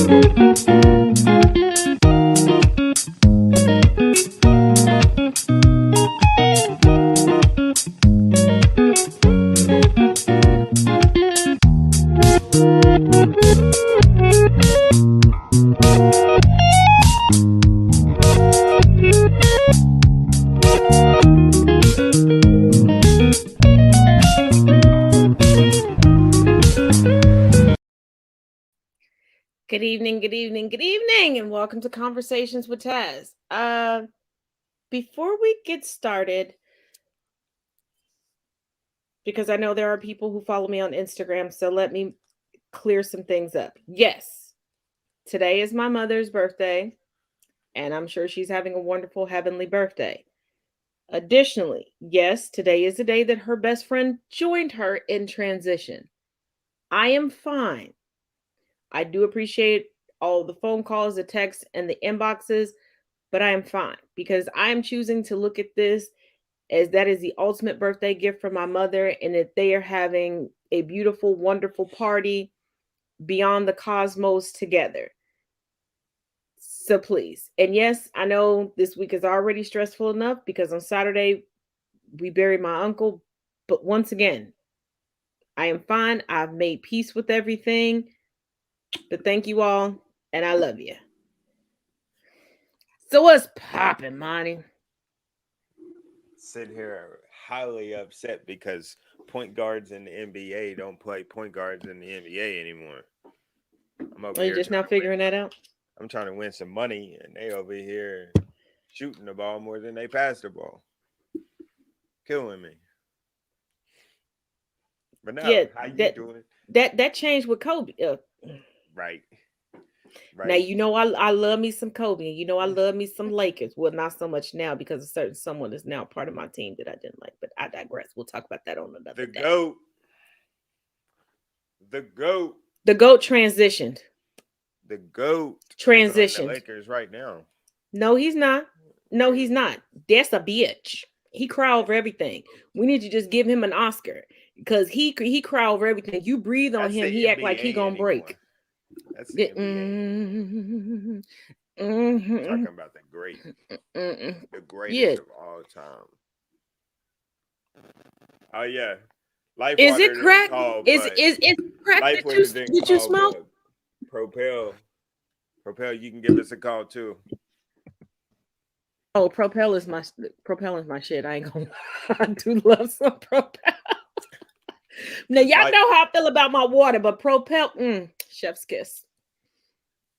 Good evening, and welcome to Conversations with Taz. Before we get started, because I know there are people who follow me on Instagram, so let me clear some things up. Yes, today is my mother's birthday, and I'm sure she's having a wonderful heavenly birthday. Additionally, yes, today is the day that her best friend joined her in transition. I am fine. I do appreciate all the phone calls, the texts, and the inboxes, but I am fine because I am choosing to look at this as that is the ultimate birthday gift from my mother, and that they are having a beautiful, wonderful party beyond the cosmos together. So please. And yes, I know this week is already stressful enough because on Saturday we buried my uncle, but once again, I am fine. I've made peace with everything. But thank you all, and I love you. So what's popping, Monty? Sitting here highly upset because point guards in the NBA don't play point guards in the NBA anymore. Are you just now figuring that out? I'm trying to win some money, and they over here shooting the ball more than they pass the ball. Killing me. But now, yeah, how you doing? That changed with Kobe. Right. Now, you know, I love me some Kobe, and you know I love me some Lakers. Well, not so much now because a certain someone is now part of my team that I didn't like, but I digress. We'll talk about that on another day. The GOAT. The GOAT transitioned. The GOAT transitioned. The Lakers right now. No, he's not. No, he's not. That's a bitch. He cry over everything. We need to just give him an Oscar because he cry over everything. You breathe on him, he act like he gonna break. That's the NBA. Talking about the great, the greatest of all time. Oh yeah, Life is it crack? Is crack that you smoke? Propel, you can give us a call too. Oh, Propel is my shit. I ain't gonna. I do love some Propel. Now y'all know how I feel about my water, but Propel, chef's kiss.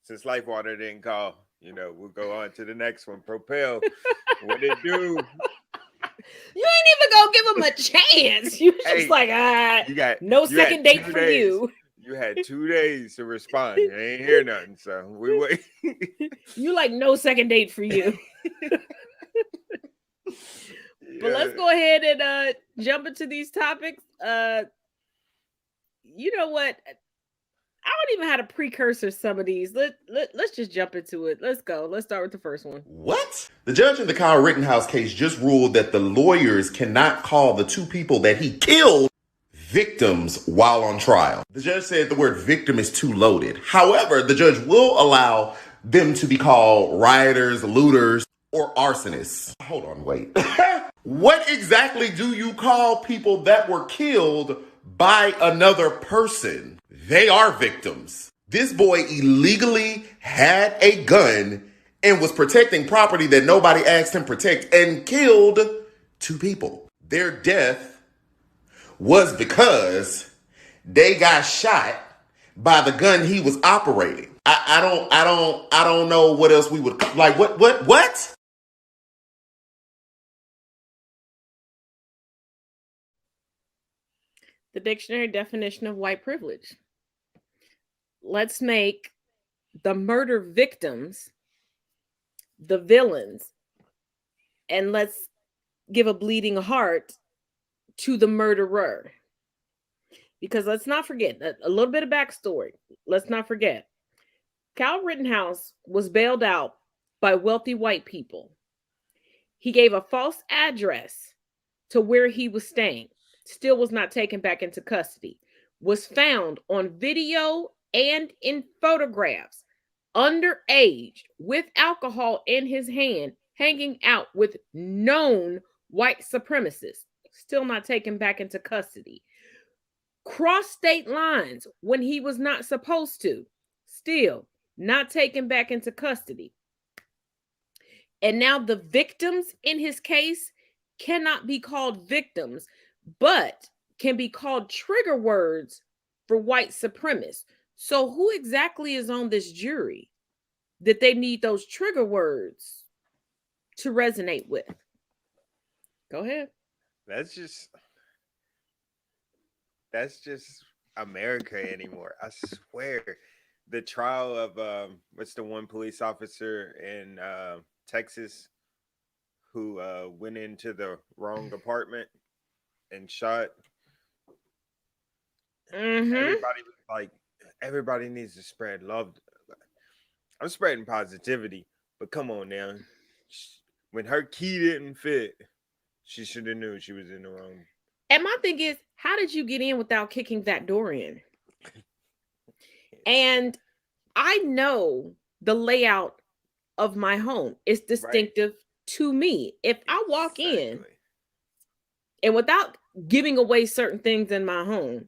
Since Life Water didn't call, we'll go on to the next one. Propel, what it do? You ain't even gonna give him a chance. You just like, you got no second date for you. You had 2 days to respond. You ain't hear nothing, so we wait. You like no second date for you. But let's go ahead and jump into these topics. You know what? I don't even have to precursor some of these. Let's just jump into it. Let's go. Let's start with the first one. What? The judge in the Kyle Rittenhouse case just ruled that the lawyers cannot call the two people that he killed victims while on trial. The judge said the word victim is too loaded. However, the judge will allow them to be called rioters, looters, or arsonists. Hold on, wait. What exactly do you call people that were killed by another person? They are victims. This boy illegally had a gun and was protecting property that nobody asked him to protect and killed two people. Their death was because they got shot by the gun he was operating. I don't know what else we would like. What? The dictionary definition of white privilege. Let's make the murder victims the villains, and let's give a bleeding heart to the murderer. Because let's not forget a little bit of backstory. Let's not forget Kyle Rittenhouse was bailed out by wealthy white people. He gave a false address to where he was staying. Still was not taken back into custody. Was found on video and in photographs underage with alcohol in his hand, hanging out with known white supremacists, still not taken back into custody. Crossed state lines when he was not supposed to, still not taken back into custody. And now the victims in his case cannot be called victims, but can be called trigger words for white supremacists. So who exactly is on this jury that they need those trigger words to resonate with? Go ahead. That's just America anymore. I swear. The trial of what's the one police officer in Texas who went into the wrong apartment and shot. Everybody was like, everybody needs to spread love. I'm spreading positivity, but come on now. When her key didn't fit, she should have knew she was in the wrong. And my thing is, how did you get in without kicking that door in? And I know the layout of my home is distinctive to me. If I walk in and without giving away certain things in my home,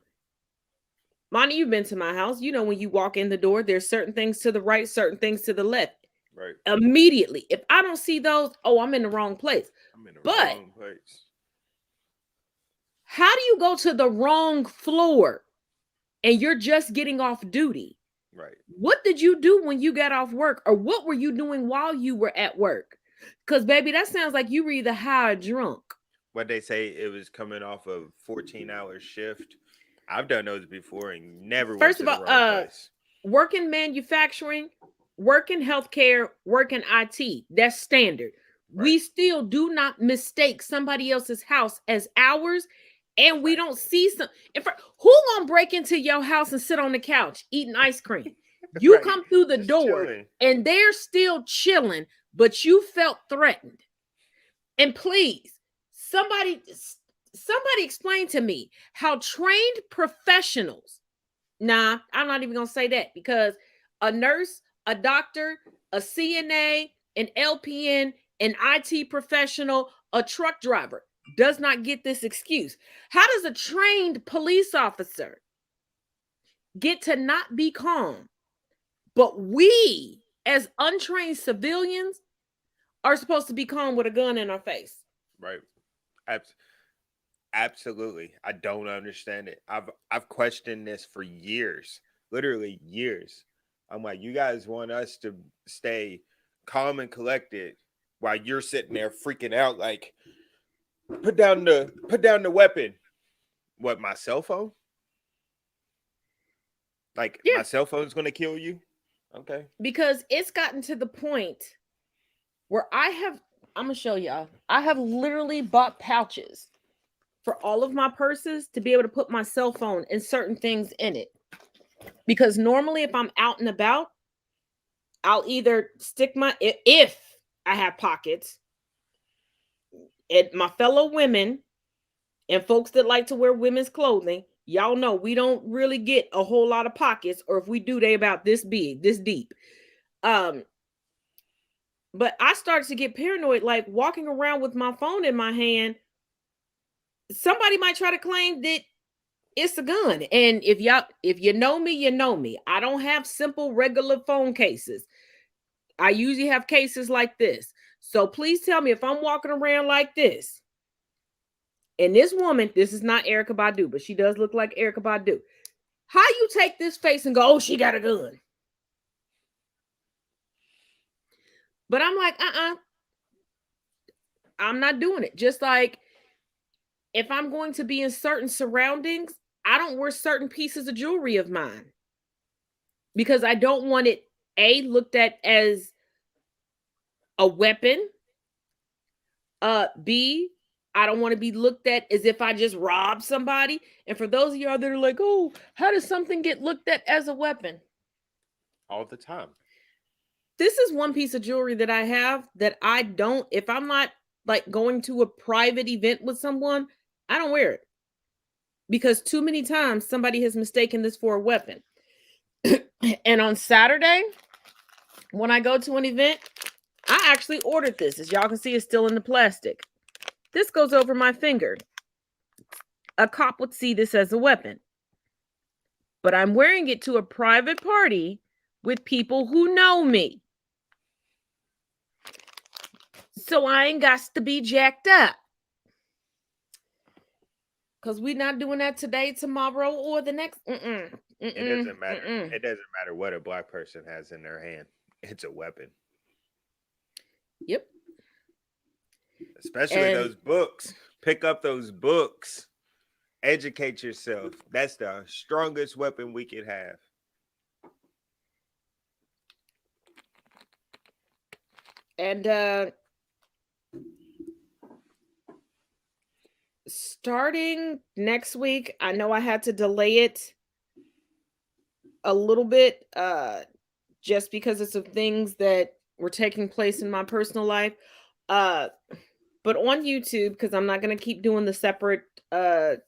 Monty, you've been to my house. You know, when you walk in the door, there's certain things to the right, certain things to the left. Right. Immediately. If I don't see those, I'm in the wrong place. I'm in the But wrong place. How do you go to the wrong floor and you're just getting off duty? Right. What did you do when you got off work, or what were you doing while you were at work? Because, baby, that sounds like you were either high or drunk. What they say, it was coming off a 14-hour shift. I've done those before and never went to the wrong place. Work in manufacturing, work in healthcare, work in IT. That's standard. Right. We still do not mistake somebody else's house as ours. And we don't see who gonna break into your house and sit on the couch eating ice cream? You come through the door chilling. And they're still chilling, but you felt threatened. And please, somebody explain to me how trained professionals. Nah, I'm not even gonna say that, because a nurse, a doctor, a CNA, an LPN, an IT professional, a truck driver does not get this excuse. How does a trained police officer get to not be calm, but we as untrained civilians are supposed to be calm with a gun in our face? Right. Absolutely. I don't understand it. I've questioned this for years, literally years. I'm like, you guys want us to stay calm and collected while you're sitting there freaking out like, put down the weapon. What, my cell phone? Like, yeah. My cell phone's going to kill you? Okay. Because it's gotten to the point where I'm going to show y'all. I have literally bought pouches for all of my purses to be able to put my cell phone and certain things in it. Because normally if I'm out and about, I'll either stick if I have pockets, and my fellow women and folks that like to wear women's clothing, y'all know we don't really get a whole lot of pockets, or if we do, they about this big, this deep. But I started to get paranoid, like walking around with my phone in my hand. Somebody might try to claim that it's a gun. And if you know me, you know me. I don't have simple regular phone cases. I usually have cases like this. So please tell me if I'm walking around like this, and this woman, this is not Erykah Badu, but she does look like Erykah Badu. How you take this face and go, oh, she got a gun? But I'm like, I'm not doing it. Just like if I'm going to be in certain surroundings, I don't wear certain pieces of jewelry of mine because I don't want it, A, looked at as a weapon. B, I don't want to be looked at as if I just robbed somebody. And for those of y'all that are like, oh, how does something get looked at as a weapon? All the time. This is one piece of jewelry that I have that I don't, if I'm not like going to a private event with someone, I don't wear it. Because too many times somebody has mistaken this for a weapon. And on Saturday, when I go to an event, I actually ordered this. As y'all can see, it's still in the plastic. This goes over my finger. A cop would see this as a weapon. But I'm wearing it to a private party with people who know me. So I ain't got to be jacked up. Because we're not doing that today, tomorrow, or the next. It doesn't matter. It doesn't matter what a black person has in their hand. It's a weapon. Yep. Especially those books. Pick up those books. Educate yourself. That's the strongest weapon we could have. And starting next week, I know I had to delay it a little bit just because of some things that were taking place in my personal life. But on YouTube, because I'm not going to keep doing the separate Zooms,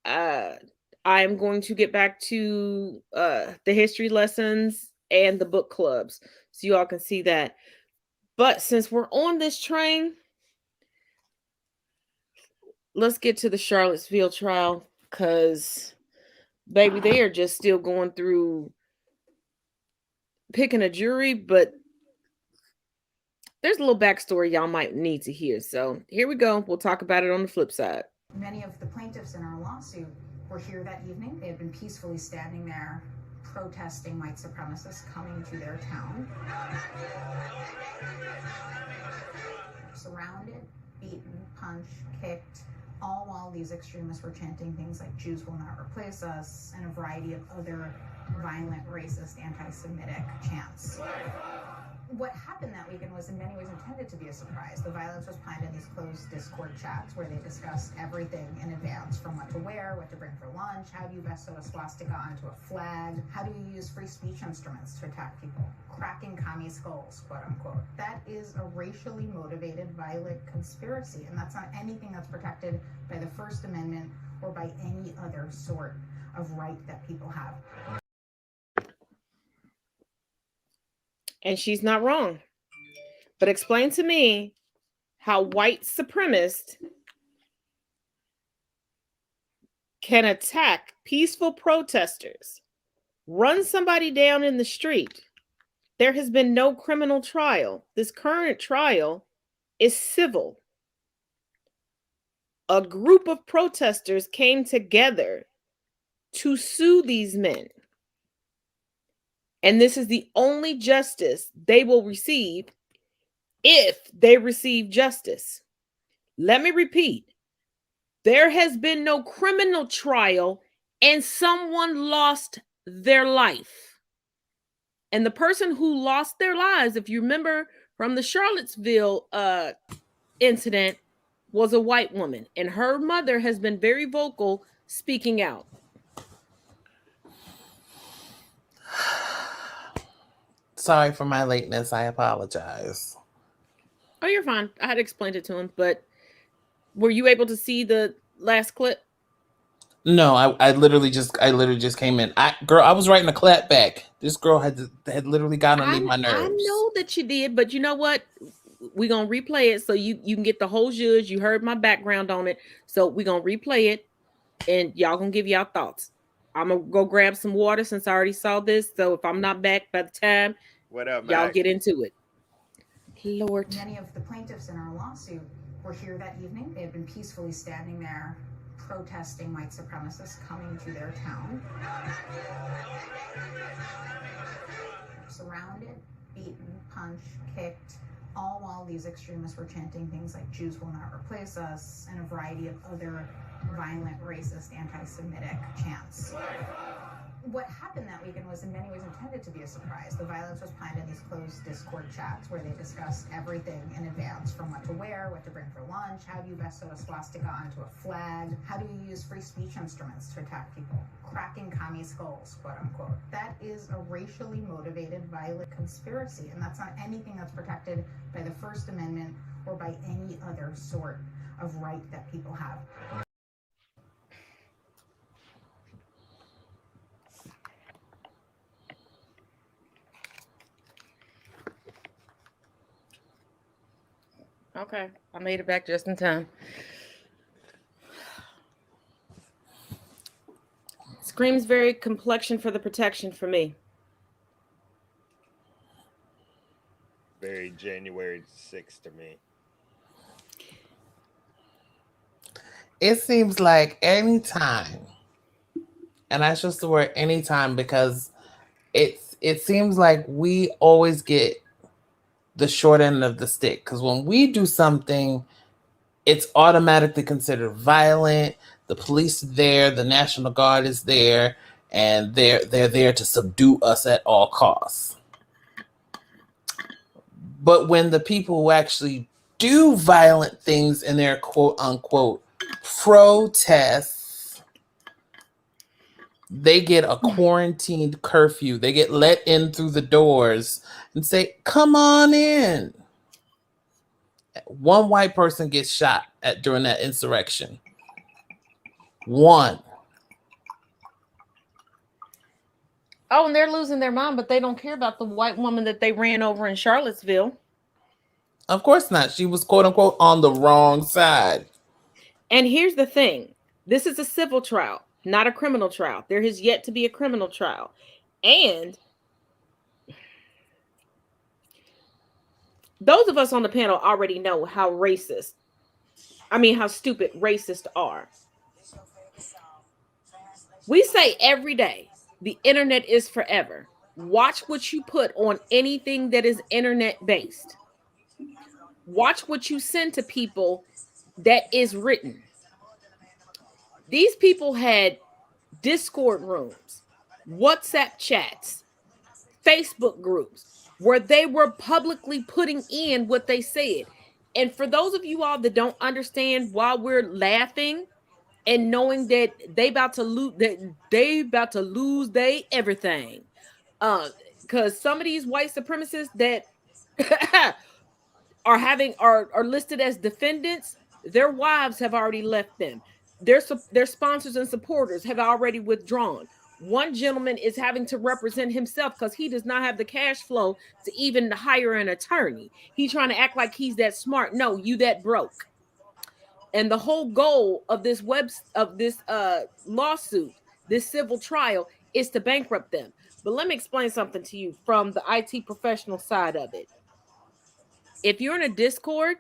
I am going to get back to the history lessons and the book clubs so you all can see that. But since we're on this train, let's get to the Charlottesville trial, because baby, they are just still going through picking a jury, but there's a little backstory y'all might need to hear. So here we go. We'll talk about it on the flip side. Many of the plaintiffs in our lawsuit were here that evening. They had been peacefully standing there protesting white supremacists coming to their town. Surrounded, beaten, punched, kicked, all while these extremists were chanting things like "Jews will not replace us" and a variety of other violent, racist, anti-Semitic chants. What happened that weekend was in many ways intended to be a surprise. The violence was planned in these closed Discord chats where they discussed everything in advance, from what to wear, what to bring for lunch, how do you best sew a swastika onto a flag, how do you use free speech instruments to attack people, cracking commie skulls, quote unquote. That is a racially motivated violent conspiracy, and that's not anything that's protected by the First Amendment or by any other sort of right that people have. And she's not wrong. But explain to me how white supremacists can attack peaceful protesters, run somebody down in the street. There has been no criminal trial. This current trial is civil. A group of protesters came together to sue these men. And this is the only justice they will receive if they receive justice. Let me repeat. There has been no criminal trial and someone lost their life. And the person who lost their lives, if you remember from the Charlottesville incident, was a white woman. And her mother has been very vocal speaking out. Sorry for my lateness. I apologize. Oh, you're fine. I had explained it to him, but were you able to see the last clip? No, I literally just came in. I was writing a clap back. This girl had literally gotten underneath my nerves. I know that you did, but you know what? We're gonna replay it so you can get the whole judge. You heard my background on it, so we're gonna replay it, and y'all gonna give y'all thoughts. I'm gonna go grab some water since I already saw this. So if I'm not back by the time, what up, y'all Mac? get into it. Lord. Many of the plaintiffs in our lawsuit were here that evening. They had been peacefully standing there protesting white supremacists coming to their town. Surrounded, beaten, punched, kicked, all while these extremists were chanting things like "Jews will not replace us" and a variety of other violent, racist, anti-Semitic chants. What happened that weekend was in many ways intended to be a surprise. The violence was planned in these closed Discord chats where they discussed everything in advance, from what to wear, what to bring for lunch, how do you best sew a swastika onto a flag, how do you use free speech instruments to attack people, cracking commie skulls, quote unquote. That is a racially motivated violent conspiracy, and that's not anything that's protected by the First Amendment or by any other sort of right that people have. Okay, I made it back just in time. Screams very complexion for the protection for me. Very January 6th to me. It seems like anytime, and I choose the word anytime because it seems like we always get the short end of the stick. Because when we do something, it's automatically considered violent. The police are there, the National Guard is there, and they're there to subdue us at all costs. But when the people who actually do violent things in their quote unquote protests, they get a quarantined curfew. They get let in through the doors and say, "Come on in." One white person gets shot during that insurrection. One. Oh, and they're losing their mind, but they don't care about the white woman that they ran over in Charlottesville. Of course not. She was quote unquote on the wrong side. And here's the thing. This is a civil trial, not a criminal trial. There has yet to be a criminal trial. And those of us on the panel already know how stupid racists are. We say every day, the internet is forever. Watch what you put on anything that is internet based. Watch what you send to people that is written. These people had Discord rooms, WhatsApp chats, Facebook groups where they were publicly putting in what they said. And for those of you all that don't understand why we're laughing and knowing that they about to lose they everything, because some of these white supremacists that are listed as defendants, their wives have already left them. Their sponsors and supporters have already withdrawn. One gentleman is having to represent himself because he does not have the cash flow to even hire an attorney. He's trying to act like he's that smart. No, you that broke. And the whole goal of this lawsuit, this civil trial, is to bankrupt them. But let me explain something to you from the IT professional side of it. If you're in a Discord,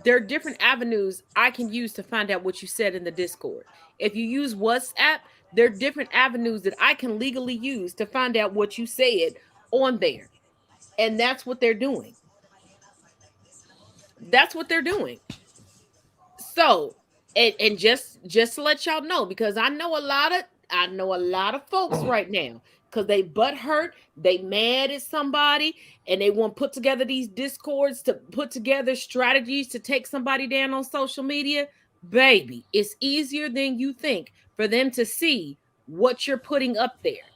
there are different avenues I can use to find out what you said in the Discord. If you use WhatsApp, there are different avenues that I can legally use to find out what you said on there. And that's what they're doing. That's what they're doing. So, and just to let y'all know, because I know a lot of folks right now, because they butt hurt, they mad at somebody, and they want to put together these Discords to put together strategies to take somebody down on social media. Baby, it's easier than you think for them to see what you're putting up there.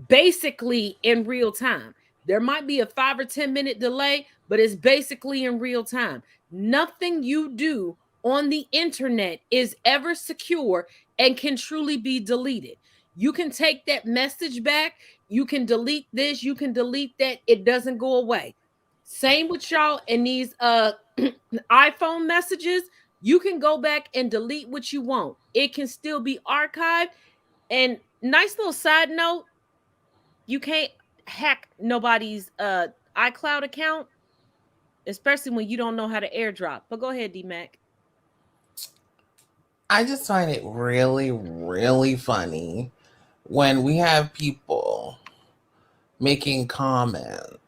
Basically in real time. There might be a 5 or 10 minute delay, but it's basically in real time. Nothing you do on the internet is ever secure and can truly be deleted. You can take that message back. You can delete this. You can delete that. It doesn't go away. Same with y'all in these iPhone messages. You can go back and delete what you want. It can still be archived. And nice little side note, you can't hack nobody's iCloud account, especially when you don't know how to airdrop. But go ahead, D-Mac. I just find it really, really funny when we have people making comments.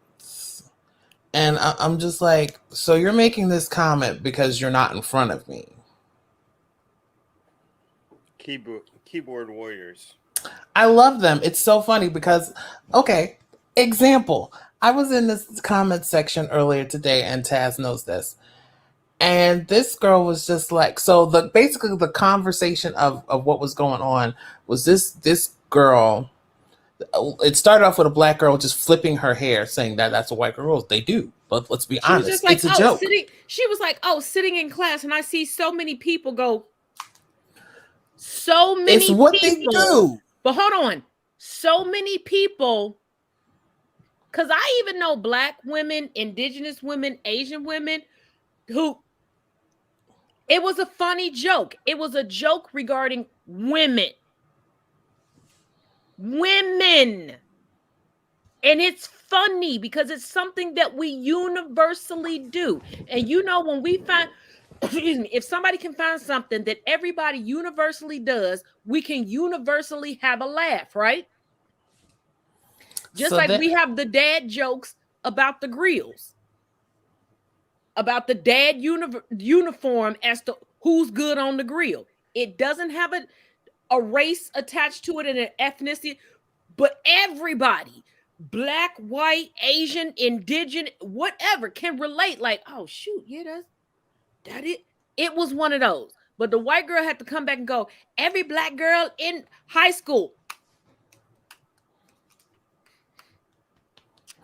And I'm just like, so you're making this comment because you're not in front of me. Keyboard warriors. I love them. It's so funny because, okay, example. I was in this comment section earlier today, and Taz knows this. And this girl was just like, so basically the conversation of what was going on was this girl. It started off with a black girl just flipping her hair, saying that's what white girls they do. But let's be honest, just like, it's a joke. She was like, sitting in class, and I see so many people go. So many. It's what people, they do. But hold on, so many people Because I even know Black women, indigenous women, Asian women who, it was a funny joke. It was a joke regarding women. Women. And it's funny because it's something that we universally do. And you know, when we find, excuse me, if somebody can find something that everybody universally does, we can universally have a laugh, right? Just So like that- we have the dad jokes about the grills, about the dad uniform as to who's good on the grill. It doesn't have a race attached to it and an ethnicity, but everybody, Black, white, Asian, indigenous, whatever, can relate. Like, oh shoot, yeah, that it. It was one of those. But the white girl had to come back and go, every Black girl in high school.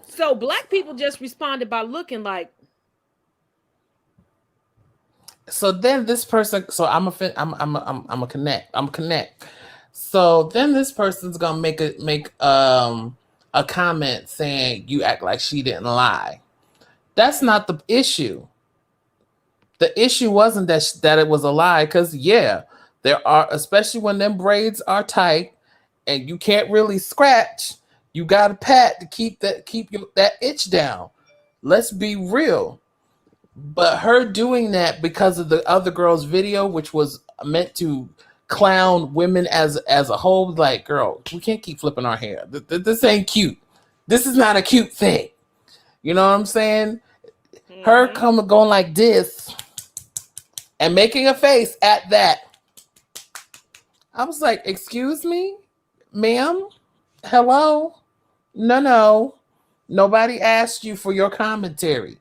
So Black people just responded by looking like. So then this person, so I'm a connect. So then this person's gonna make a comment saying you act like she didn't lie. That's not the issue. The issue wasn't that it was a lie, because yeah, there are, especially when them braids are tight and you can't really scratch, you got a pat to keep that itch down. Let's be real. But her doing that because of the other girl's video, which was meant to clown women as a whole, like, girl, we can't keep flipping our hair. This ain't cute. This is not a cute thing. You know what I'm saying? Mm-hmm. Her going like this and making a face at that. I was like, excuse me, ma'am? Hello? No. Nobody asked you for your commentary.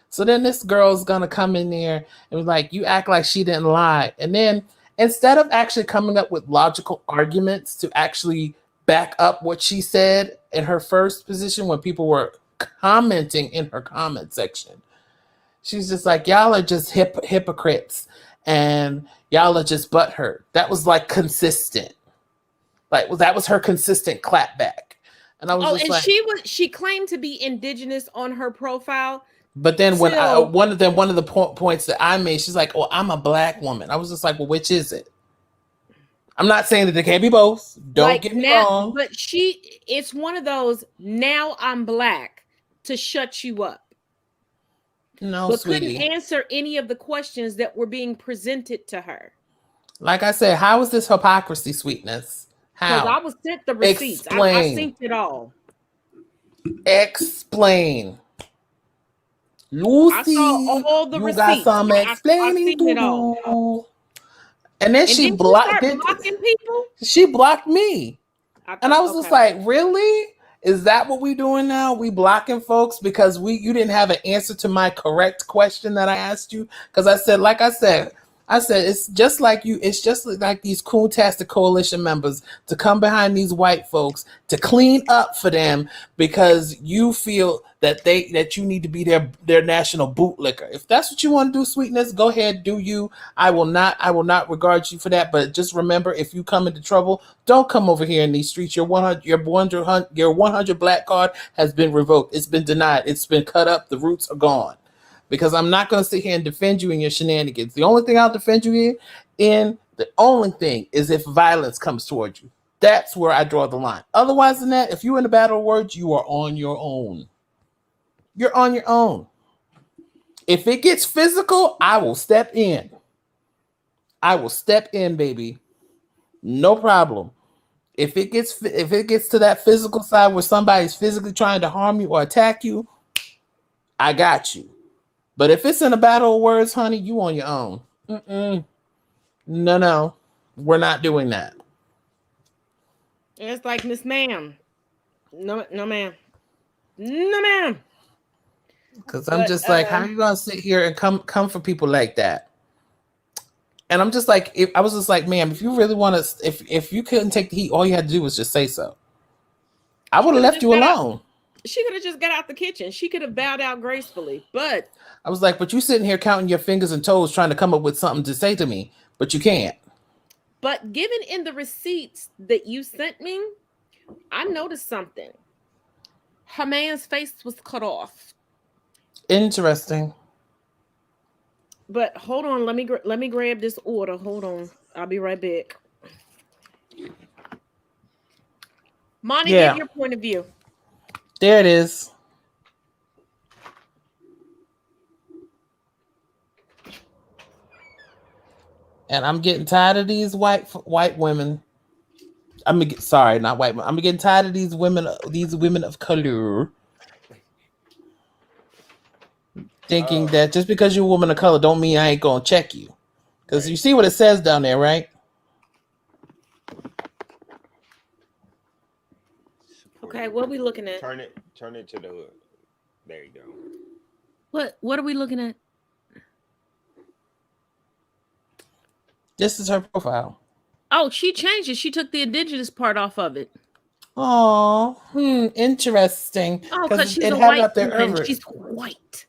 So then this girl's gonna come in there and be like, you act like she didn't lie. And then instead of actually coming up with logical arguments to actually back up what she said in her first position when people were commenting in her comment section, she's just like, y'all are just hypocrites and y'all are just butthurt. That was like consistent. Like, well, that was her consistent clapback. And I was just like, she claimed to be indigenous on her profile. But then when one of the points that I made, she's like, "Oh, I'm a Black woman." I was just like, "Well, which is it?" I'm not saying that they can't be both. Don't get me wrong. But it's one of those, now I'm Black, to shut you up. No, but sweetie, couldn't answer any of the questions that were being presented to her. Like I said, how is this hypocrisy, sweetness? How? Because I was sent the receipts. Explain. I synced it all. Explain. Lucy, I saw all the receipts. Got some explaining to do. And then she blocked blocking people. She blocked me, and I was just like, "Really? Is that what we doing now? We blocking folks because you didn't have an answer to my correct question that I asked you?" Because I said, it's just like you. It's just like these cool-tastic coalition members to come behind these white folks to clean up for them because you feel that you need to be their national bootlicker. If that's what you want to do, sweetness, go ahead, do you. I will not regard you for that. But just remember, if you come into trouble, don't come over here in these streets. Your 100 Black card has been revoked. It's been denied. It's been cut up. The roots are gone. Because I'm not going to sit here and defend you in your shenanigans. The only thing I'll defend you in, the only thing is if violence comes towards you. That's where I draw the line. Otherwise than that, if you're in a battle of words, you are on your own. You're on your own. If it gets physical, I will step in. I will step in, baby. No problem. If it gets to that physical side where somebody's physically trying to harm you or attack you, I got you. But if it's in a battle of words, honey, you on your own. No, we're not doing that. It's like, Miss Ma'am. No, ma'am. No, ma'am. Because I'm just like, how are you gonna sit here and come for people like that? And I'm just like, I was just like, ma'am, if you really want to, if you couldn't take the heat, all you had to do was just say so. I would have left you alone. She could have just got out the kitchen. She could have bowed out gracefully, but I was like, but you sitting here counting your fingers and toes trying to come up with something to say to me, but you can't. But given in the receipts that you sent me, I noticed something. Her man's face was cut off. Interesting. But hold on, let me grab this order. Hold on, I'll be right back. Monty, Yeah. give your point of view. There it is. And I'm getting tired of these white women. Sorry, not white women. I'm getting tired of these women of color thinking that just because you're a woman of color don't mean I ain't gonna check you. Because you see what it says down there, right? Okay, what are we looking at? Turn it to the. There you go. What are we looking at? This is her profile. Oh, she changed it. She took the indigenous part off of it. Oh, interesting. Oh, because she's it a had white up there woman. earlier. She's white.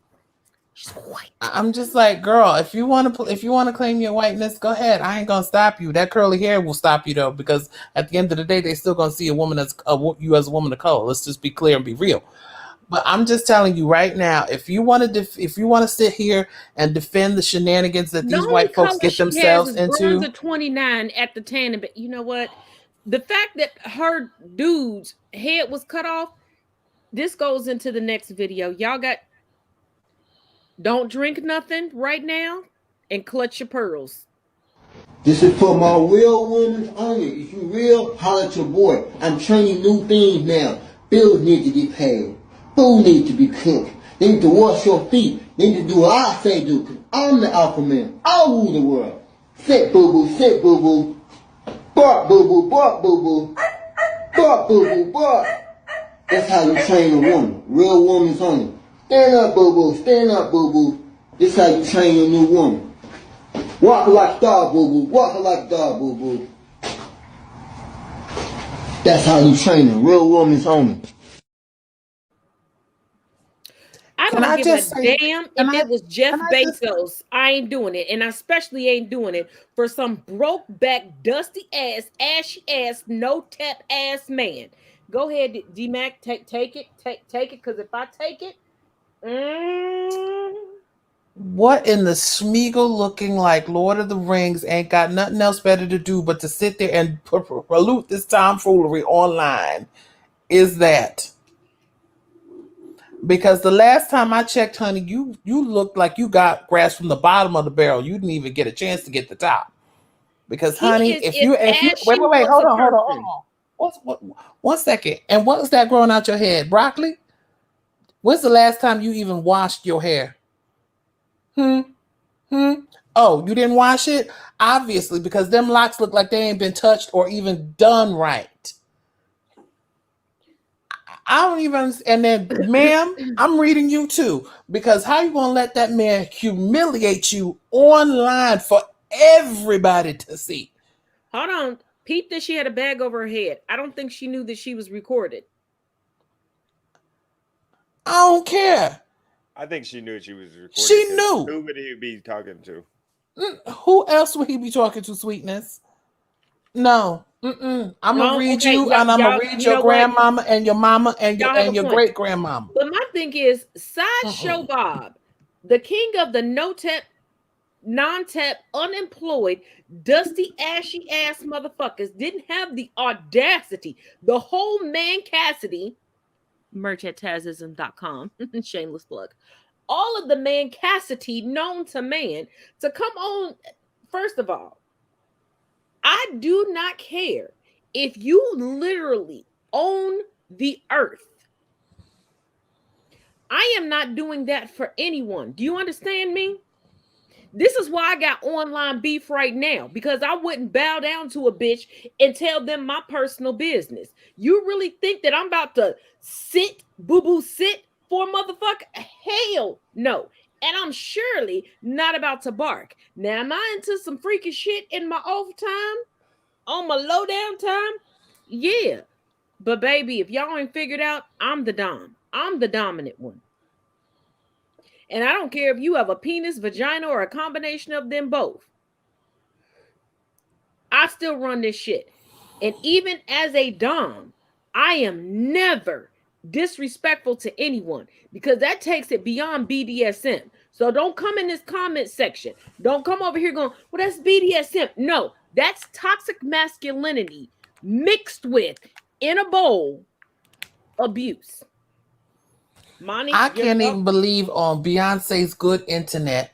She's white. I'm just like, girl, if you want to claim your whiteness, go ahead. I ain't gonna stop you. That curly hair will stop you though, because at the end of the day, they still gonna see you as a woman of color. Let's just be clear and be real. But I'm just telling you right now, if you want to sit here and defend the shenanigans that these white folks get themselves into, bronzer 29 at the tanning. But you know what? The fact that her dude's head was cut off. This goes into the next video. Y'all don't drink nothing right now and clutch your pearls. This is for my real women only. If you real, holler at your boy. I'm training new things now. Bills need to get paid. Food needs to be cooked. They need to wash your feet. They need to do what I say do. Cause I'm the alpha man. I'll rule the world. Sit boo boo, sit boo boo. Bark boo boo, bark boo boo. Bark boo boo, bark. That's how you train a woman. Real woman's only. Stand up boo boo, stand up boo boo. This how you train your new woman. Walk her like a dog boo boo, walk her like a dog boo boo. That's how you train a real woman's only. I don't give a damn if it was Jeff Bezos. I ain't doing it. And I especially ain't doing it for some broke back, dusty ass, ashy ass, no tap ass man. Go ahead, D-Mac, take it. Because if I take it, what in the Smeagol looking like Lord of the Rings ain't got nothing else better to do but to sit there and pollute this tomfoolery online is that? Because the last time I checked, honey, you looked like you got grass from the bottom of the barrel. You didn't even get a chance to get the top. Because, honey, if you wait, hold on. One second. And what was that growing out your head? Broccoli? When's the last time you even washed your hair? Oh, you didn't wash it? Obviously, because them locks look like they ain't been touched or even done right. I don't even, and then, ma'am, I'm reading you too, because how you gonna let that man humiliate you online for everybody to see? Hold on. Peep that she had a bag over her head. I don't think she knew that she was recorded. I don't care. I think she knew she was recorded. She knew. Who would he be talking to? Who else would he be talking to, sweetness? No. I'm gonna read you, and I'm gonna read your grandmama and your mama and your great grandmama. But my thing is, Sideshow Bob, the king of the no-tap, non-tap, unemployed, dusty, ashy ass motherfuckers, didn't have the audacity, the whole man Cassidy, merch at tazism.com, shameless plug, all of the man Cassidy known to man to come on. First of all, I do not care if you literally own the earth. I am not doing that for anyone. Do you understand me? This is why I got online beef right now, because I wouldn't bow down to a bitch and tell them my personal business. You really think that I'm about to sit for a motherfucker? Hell no. And I'm surely not about to bark. Now, am I into some freaky shit in my overtime? On my low down time? Yeah. But baby, if y'all ain't figured out, I'm the dom. I'm the dominant one. And I don't care if you have a penis, vagina, or a combination of them both. I still run this shit. And even as a dom, I am never, disrespectful to anyone, because that takes it beyond BDSM. So don't come in this comment section. Don't come over here going, well, that's BDSM. No, that's toxic masculinity mixed with, in a bowl, abuse. Monty, I your can't thoughts? even believe on Beyonce's good internet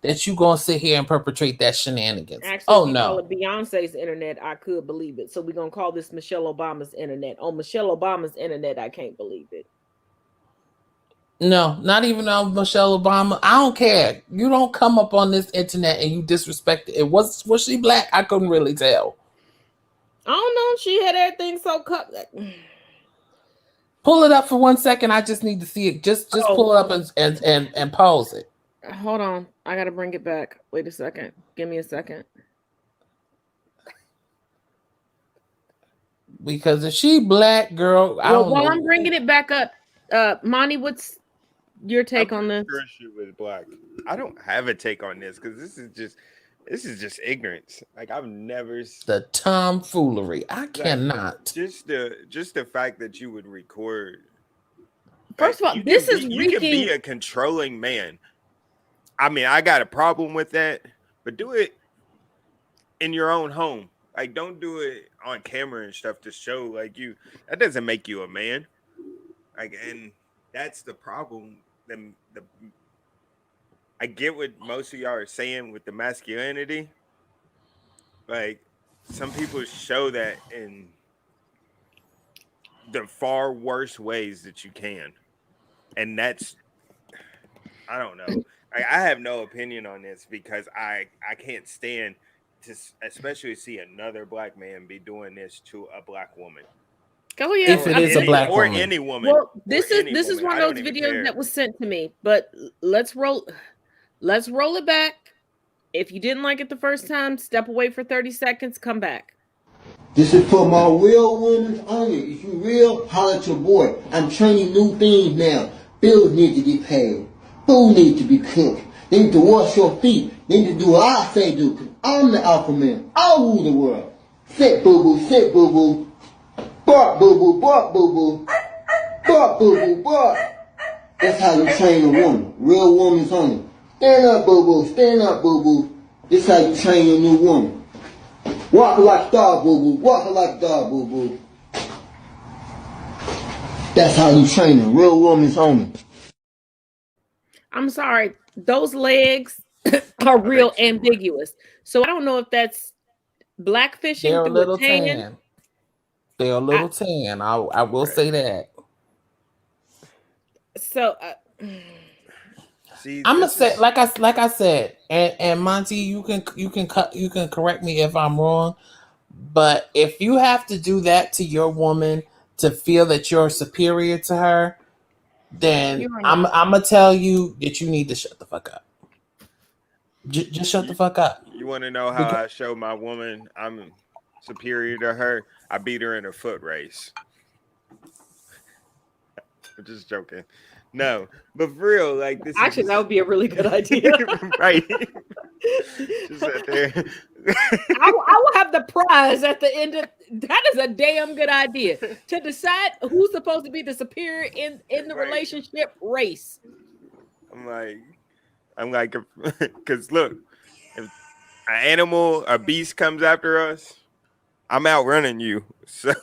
that you gonna sit here and perpetrate that shenanigans. Actually, Oh if you call no. it Beyonce's internet, I could believe it. So we're gonna call this Michelle Obama's internet. On Michelle Obama's internet, I can't believe it. No, not even on Michelle Obama. I don't care. You don't come up on this internet and you disrespect it. Was she black? I couldn't really tell. I don't know. She had everything so cut. Pull it up for 1 second. I just need to see it. Just pull it up and pause it. Hold on. I gotta bring it back. Wait a second. Give me a second. Because if she black, girl, I don't know. While I'm bringing it back up, Monty, what's your take on this? Sure she was black. I don't have a take on this because this is just ignorance. Like I've never The tomfoolery. I cannot. Just the fact that you would record. First of all, this is you can be a controlling man. I mean, I got a problem with that, but do it in your own home. Like, don't do it on camera and stuff to show like you. That doesn't make you a man. Like, and that's the problem. I get what most of y'all are saying with the masculinity. Like, some people show that in the far worse ways that you can, and that's, I don't know. I have no opinion on this because I can't stand to especially see another black man be doing this to a black woman. Oh yeah, if it is a black or woman. any woman. Well, this is one of those videos that was sent to me. But let's roll it back. If you didn't like it the first time, step away for 30 seconds. Come back. This is for my real women only. If you real, holler at your boy. I'm training new things now. Bills need to get paid. Food need to be cooked. They need to wash your feet. They need to do what I say do. Cause I'm the alpha man. I rule the world. Sit boo boo, sit boo boo. Bark boo boo, bark boo boo. Bark boo boo, bark. That's how you train a woman. Real woman's only. Stand up boo boo, stand up boo boo. This how you train a new woman. Walk like a dog boo boo, walk like a dog boo boo. That's how you train a real woman's only. I'm sorry, those legs are real ambiguous. So I don't know if that's blackfishing. They're a through little tan. tan. They're a little tan. I will say that. So See, I'm gonna say, like I said, and Monty, you can correct me if I'm wrong, but if you have to do that to your woman to feel that you're superior to her, then I'm gonna tell you that you need to shut the fuck up. Just shut the fuck up. You want to know how I show my woman I'm superior to her? I beat her in a foot race. I'm just joking. No, but for real, like this. Actually, that would be a really good idea. Right. Just out there. I will have the prize at the end of that. Is a damn good idea to decide who's supposed to be the superior in the relationship race. I'm like, because look, if an animal, a beast comes after us, I'm outrunning you. So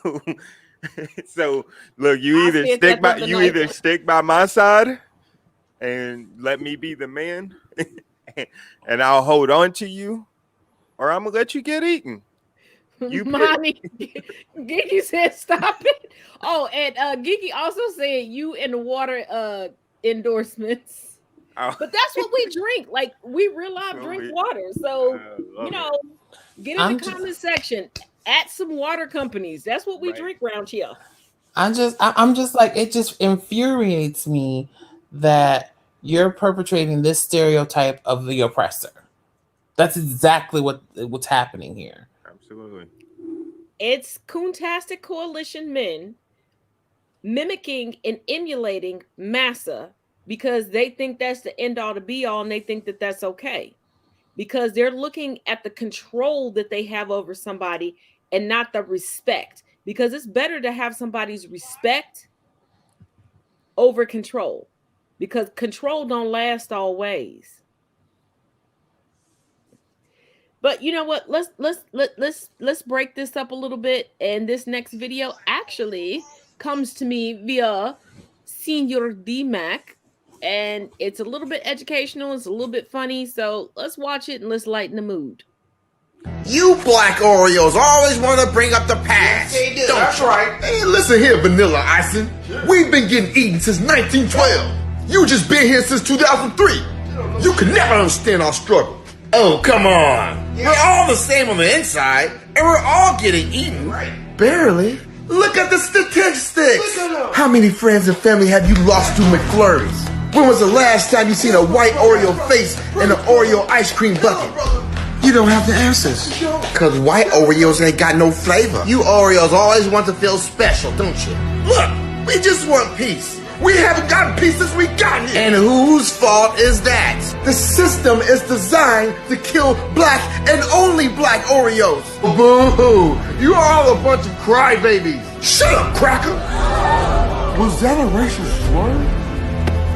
look, you either stick by my side and let me be the man, and I'll hold on to you, or I'm gonna let you get eaten. Monty, Gigi said stop it. Oh, and Gigi also said you in the water endorsements. Oh. But that's what we drink. Like we real life drink water. So get in the comment section. At some water companies. That's what we drink around here. I'm just like, it just infuriates me that you're perpetrating this stereotype of the oppressor. That's exactly what's happening here. Absolutely. It's Coontastic Coalition men mimicking and emulating massa because they think that's the end all to be all, and they think that that's okay. Because they're looking at the control that they have over somebody and not the respect. Because it's better to have somebody's respect over control, because control don't last always. But you know what? Let's break this up a little bit. And this next video actually comes to me via Senior D Mac, and it's a little bit educational. It's a little bit funny. So let's watch it and let's lighten the mood. You black Oreos always want to bring up the past. Yes, that's right. Hey, listen here, Vanilla Icing. We've been getting eaten since 1912. You just been here since 2003. You can never understand our struggle. Oh, come on. We're all the same on the inside, and we're all getting eaten. Barely. Look at the statistics. How many friends and family have you lost to McFlurries? When was the last time you seen a white Oreo face in an Oreo ice cream bucket? You don't have the answers. Because white Oreos ain't got no flavor. You Oreos always want to feel special, don't you? Look, we just want peace. We haven't gotten peace since we got here. And whose fault is that? The system is designed to kill black and only black Oreos. Boo-hoo. You are all a bunch of crybabies. Shut up, cracker. Was that a racial slur?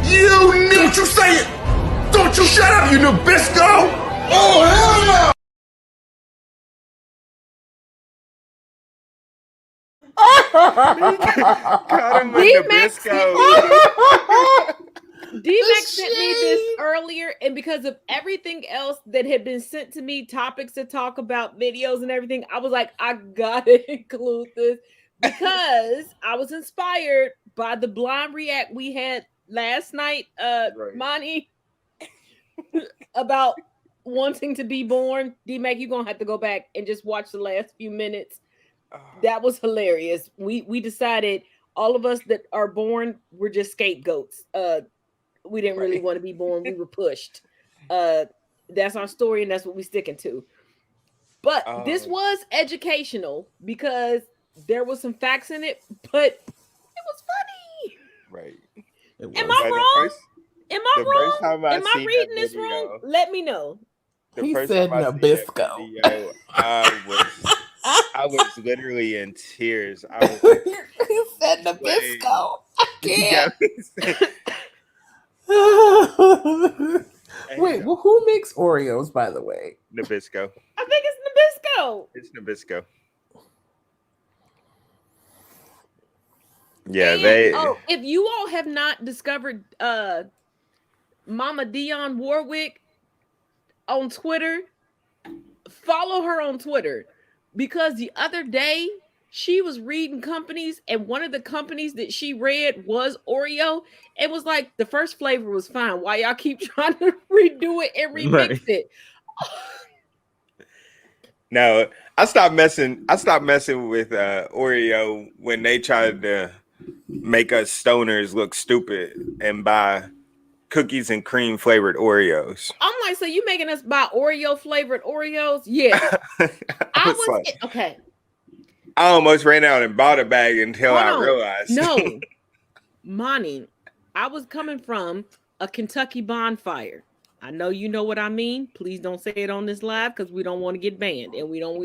You knew. Don't you say it. Don't you shut up, you Nabisco. Oh, hell no. Got him with Nabisco. D-Max sent me this earlier, and because of everything else that had been sent to me, topics to talk about, videos and everything, I was like, I gotta include this because I was inspired by the blind react we had last night, Monty, about wanting to be born. D-Mac, you're gonna have to go back and just watch the last few minutes. That was hilarious. We decided all of us that are born were just scapegoats. We didn't really want to be born. We were pushed. That's our story, and that's what we're sticking to. But this was educational because there was some facts in it, but it was funny. Right. Am I wrong? Am I wrong? Am I reading this video, wrong? Let me know. He said Nabisco. I was literally in tears. He said Nabisco. I can't. Wait, well, who makes Oreos, by the way? Nabisco. I think it's Nabisco. It's Nabisco. Yeah, and, if you all have not discovered Mama Dionne Warwick on Twitter, follow her on Twitter, because the other day she was reading companies, and one of the companies that she read was Oreo. It was like the first flavor was fine. Why y'all keep trying to redo it and remix it? No, I stopped messing with Oreo when they tried to make us stoners look stupid and buy cookies and cream flavored Oreos. I'm like, so you making us buy Oreo flavored Oreos? Yeah. I was like, okay. I almost ran out and bought a bag until I realized. No, Monty, I was coming from a Kentucky bonfire. I know you know what I mean. Please don't say it on this live because we don't want to get banned, and we don't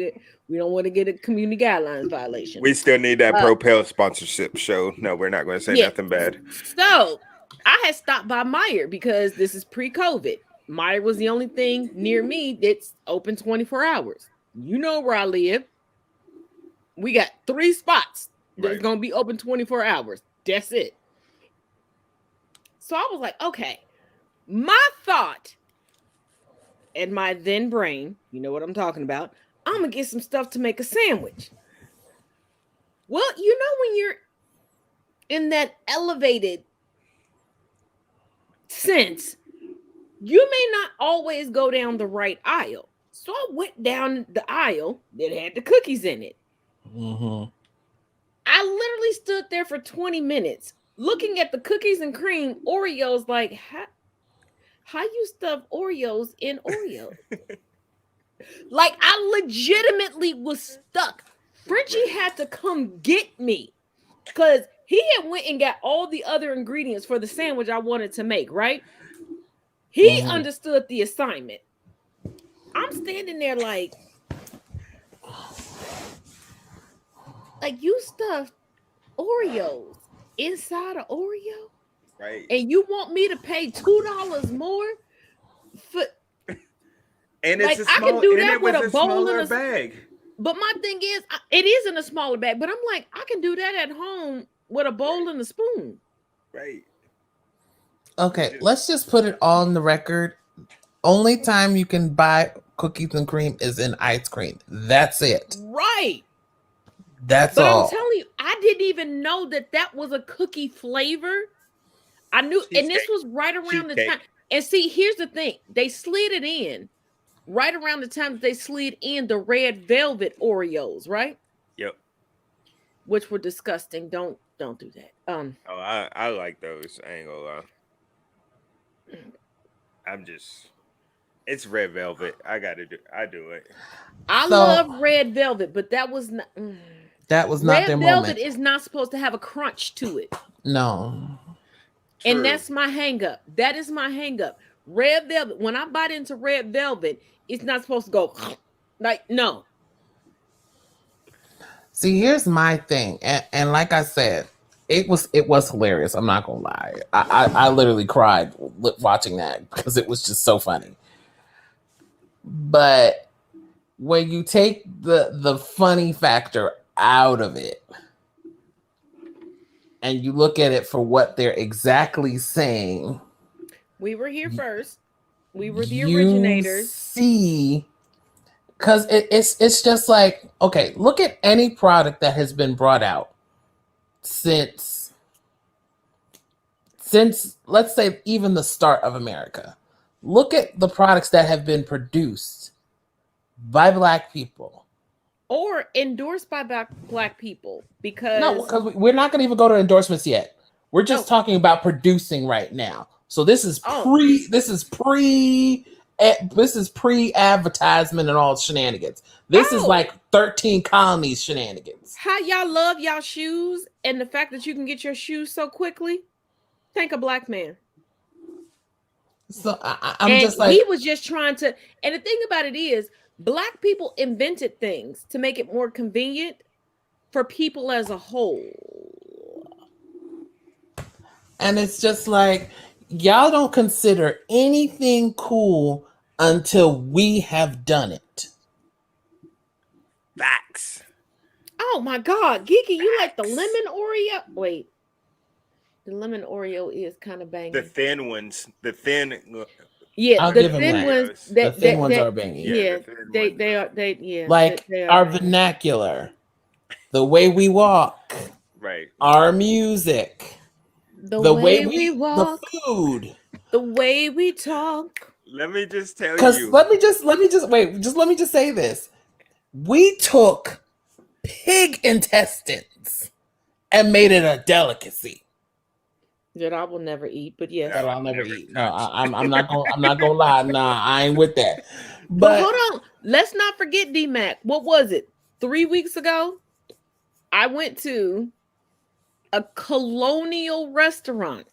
want to get a community guidelines violation. We still need that Propel sponsorship show. No, we're not going to say nothing bad. So I had stopped by Meijer because this is pre-COVID. Meijer was the only thing near me that's open 24 hours. You know where I live. We got 3 spots that's going to be open 24 hours. That's it. So I was like, okay. My thought and my then brain, you know what I'm talking about, I'm going to get some stuff to make a sandwich. Well, you know when you're in that elevated sense, you may not always go down the right aisle. So I went down the aisle that had the cookies in it. Mm-hmm. I literally stood there for 20 minutes looking at the cookies and cream Oreos like, how you stuff Oreos in Oreos? Like, I legitimately was stuck. Frenchie had to come get me because he had went and got all the other ingredients for the sandwich I wanted to make, right? He understood the assignment. I'm standing there like you stuffed Oreos inside of Oreo? Right. And you want me to pay $2 more for? And Like, it's a I small, can do and that it with was a a bowl smaller and a. bag. But my thing is, it is in a smaller bag. But I'm like, I can do that at home with a bowl and a spoon. Right. Okay, let's just put it on the record. Only time you can buy cookies and cream is in ice cream. That's it. Right. That's But all. I'm telling you, I didn't even know that was a cookie flavor. I knew, and this was right around the time. And see, here's the thing: they slid it in right around the time that they slid in the red velvet Oreos, right? Yep. Which were disgusting. Don't do that. Oh, I like those. I ain't gonna lie. It's red velvet. I do it. I love red velvet, but that was not. That was not their moment. Red velvet is not supposed to have a crunch to it. No. True. And that's my hang up. That is my hang up. Red velvet. When I bite into red velvet, it's not supposed to go like no. See, here's my thing, and like I said, it was hilarious. I'm not gonna lie. I literally cried watching that because it was just so funny. But when you take the funny factor out of it and you look at it for what they're exactly saying, we were here first. We were the originators. See, because it's just like, okay, look at any product that has been brought out since let's say even the start of America. Look at the products that have been produced by Black people. Or endorsed by Black people. Because we're not going to even go to endorsements yet. We're just talking about producing right now. So this is pre-advertisement and all shenanigans. This is like 13 colonies shenanigans. How y'all love y'all shoes and the fact that you can get your shoes so quickly? Thank a Black man. So I'm just like, he was just trying to, and the thing about it is, Black people invented things to make it more convenient for people as a whole. And it's just like, y'all don't consider anything cool until we have done it. Facts. Oh my God, Geeky, you like the lemon Oreo? Wait. The lemon Oreo is kind of banging. The thin ones. Yeah, I'll the give thin them ones. the thin ones are banging. Yeah, they are. Like they are our banging. vernacular, the way we walk, right? Our music, the way we walk, the food, the way we talk. Let me just tell you. Because let me just say this: we took pig intestines and made it a delicacy that I will never eat, but yes, that I'll never eat. No, I'm not gonna lie. Nah, I ain't with that. But hold on, let's not forget D-Mac. What was it? 3 weeks ago, I went to a colonial restaurant,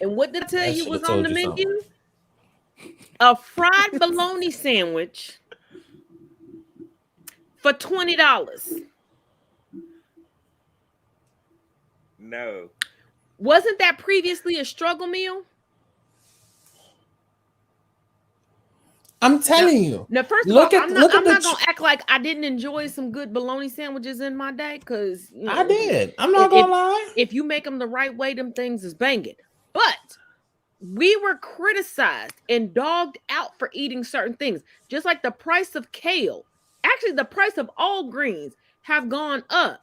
and what did I tell you was on the menu? A fried bologna sandwich for $20. No. Wasn't that previously a struggle meal? I'm telling you. Now, first of all, I'm not going to act like I didn't enjoy some good bologna sandwiches in my day, because I did. I'm not going to lie. If you make them the right way, them things is banging. But we were criticized and dogged out for eating certain things, just like the price of kale. Actually, the price of all greens have gone up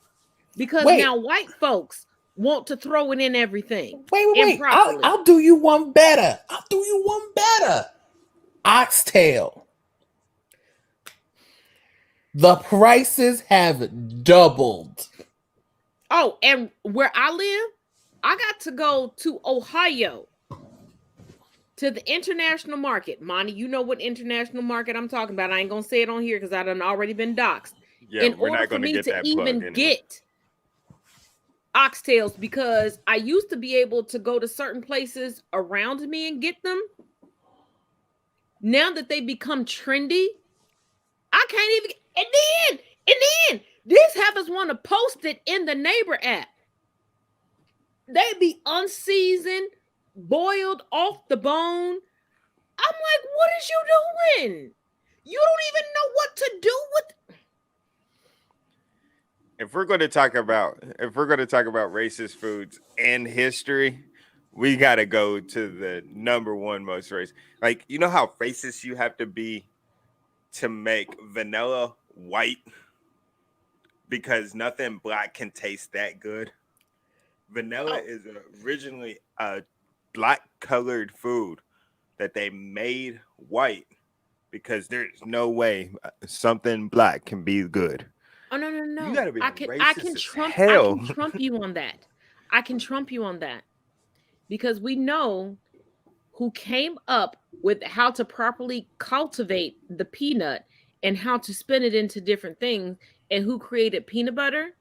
because now white folks want to throw it in everything. Wait. I'll do you one better. Oxtail. The prices have doubled. Oh, and where I live, I got to go to Ohio to the international market. Monty, you know what international market I'm talking about. I ain't going to say it on here because I done already been doxxed. Yeah, in order for me to even get oxtails, because I used to be able to go to certain places around me and get them. Now that they become trendy, I can't even. And then, these heifers want to post it in the neighbor app. They be unseasoned, boiled off the bone. I'm like, what is you doing? You don't even know what to do with. If we're going to talk about racist foods and history, we got to go to the number one most racist. Like, you know how racist you have to be to make vanilla white because nothing black can taste that good. Vanilla is originally a black colored food that they made white because there's no way something black can be good. Oh no. You gotta be I can racist as trump hell. you on that. I can trump you on that. Because we know who came up with how to properly cultivate the peanut and how to spin it into different things and who created peanut butter.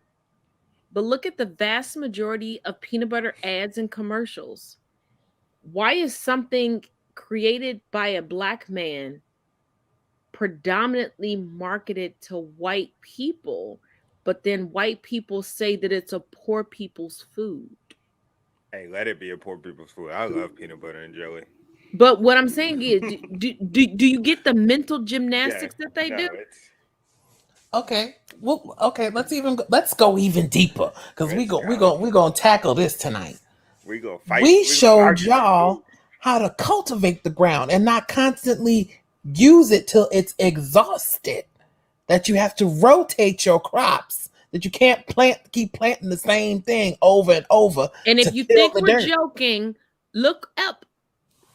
But look at the vast majority of peanut butter ads and commercials. Why is something created by a black man predominantly marketed to white people, but then white people say that it's a poor people's food? Hey, let it be a poor people's food. I love peanut butter and jelly. But what I'm saying is, do you get the mental gymnastics that they no, do? it's Okay. Well, okay. Let's go even deeper because Let's we go. gonna tackle this tonight. we gonna fight. We gonna showed argue about y'all food. how to cultivate the ground and not constantly use it till it's exhausted. That you have to rotate your crops. That you can't keep planting the same thing over and over. And to if you kill think the we're dirt. joking, look up,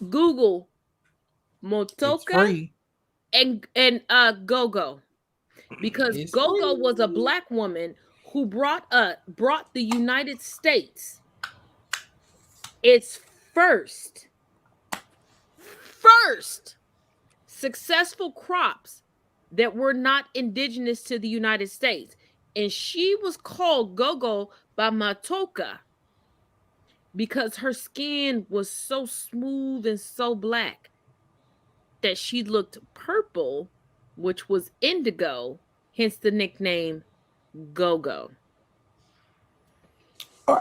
Google It's Motoka free. and Go-Go, because It's Go-Go free. was a black woman who brought the United States its first successful crops that were not indigenous to the United States. And she was called Go-Go by Matoka because her skin was so smooth and so black that she looked purple, which was indigo, hence the nickname Go-Go.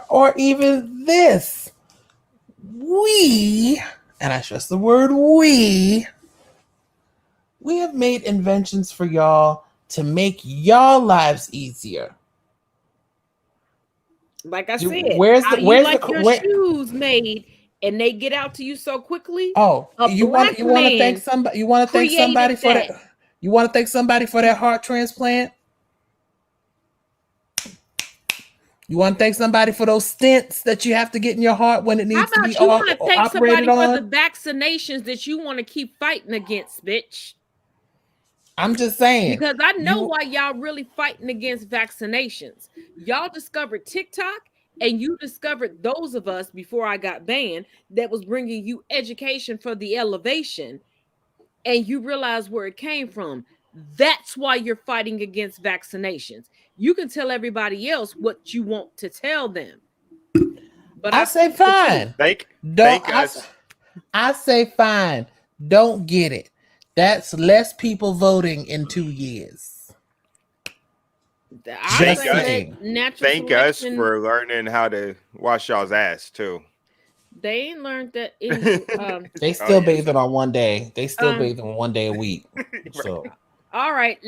Or even this. And I stress the word we have made inventions for y'all to make y'all lives easier. Like I Do- said, where's how the do you where's like the your where? shoes made and they get out to you so quickly? Oh, A black you want to thank man somebody? You want to thank somebody created for that. that? You want to thank somebody for that heart transplant? You want to thank somebody for those stents that you have to get in your heart when it How needs to be about you want to thank operated somebody for the on? vaccinations that you want to keep fighting against, bitch? I'm just saying. Because I know You why y'all really fighting against vaccinations. Y'all discovered TikTok and you discovered those of us before I got banned that was bringing you education for the elevation, and you realize where it came from. That's why you're fighting against vaccinations. You can tell everybody else what you want to tell them, but I I say speak the truth. fine. Don't Thank us. I say fine. Don't get it. That's less people voting in 2 years. I Just Thank say us. let saying. natural Thank us selection. for learning how to wash y'all's ass too. They ain't learned that. Anywho, They still yeah. bathing on one day. They still um, bathing 1 day a week. So all right,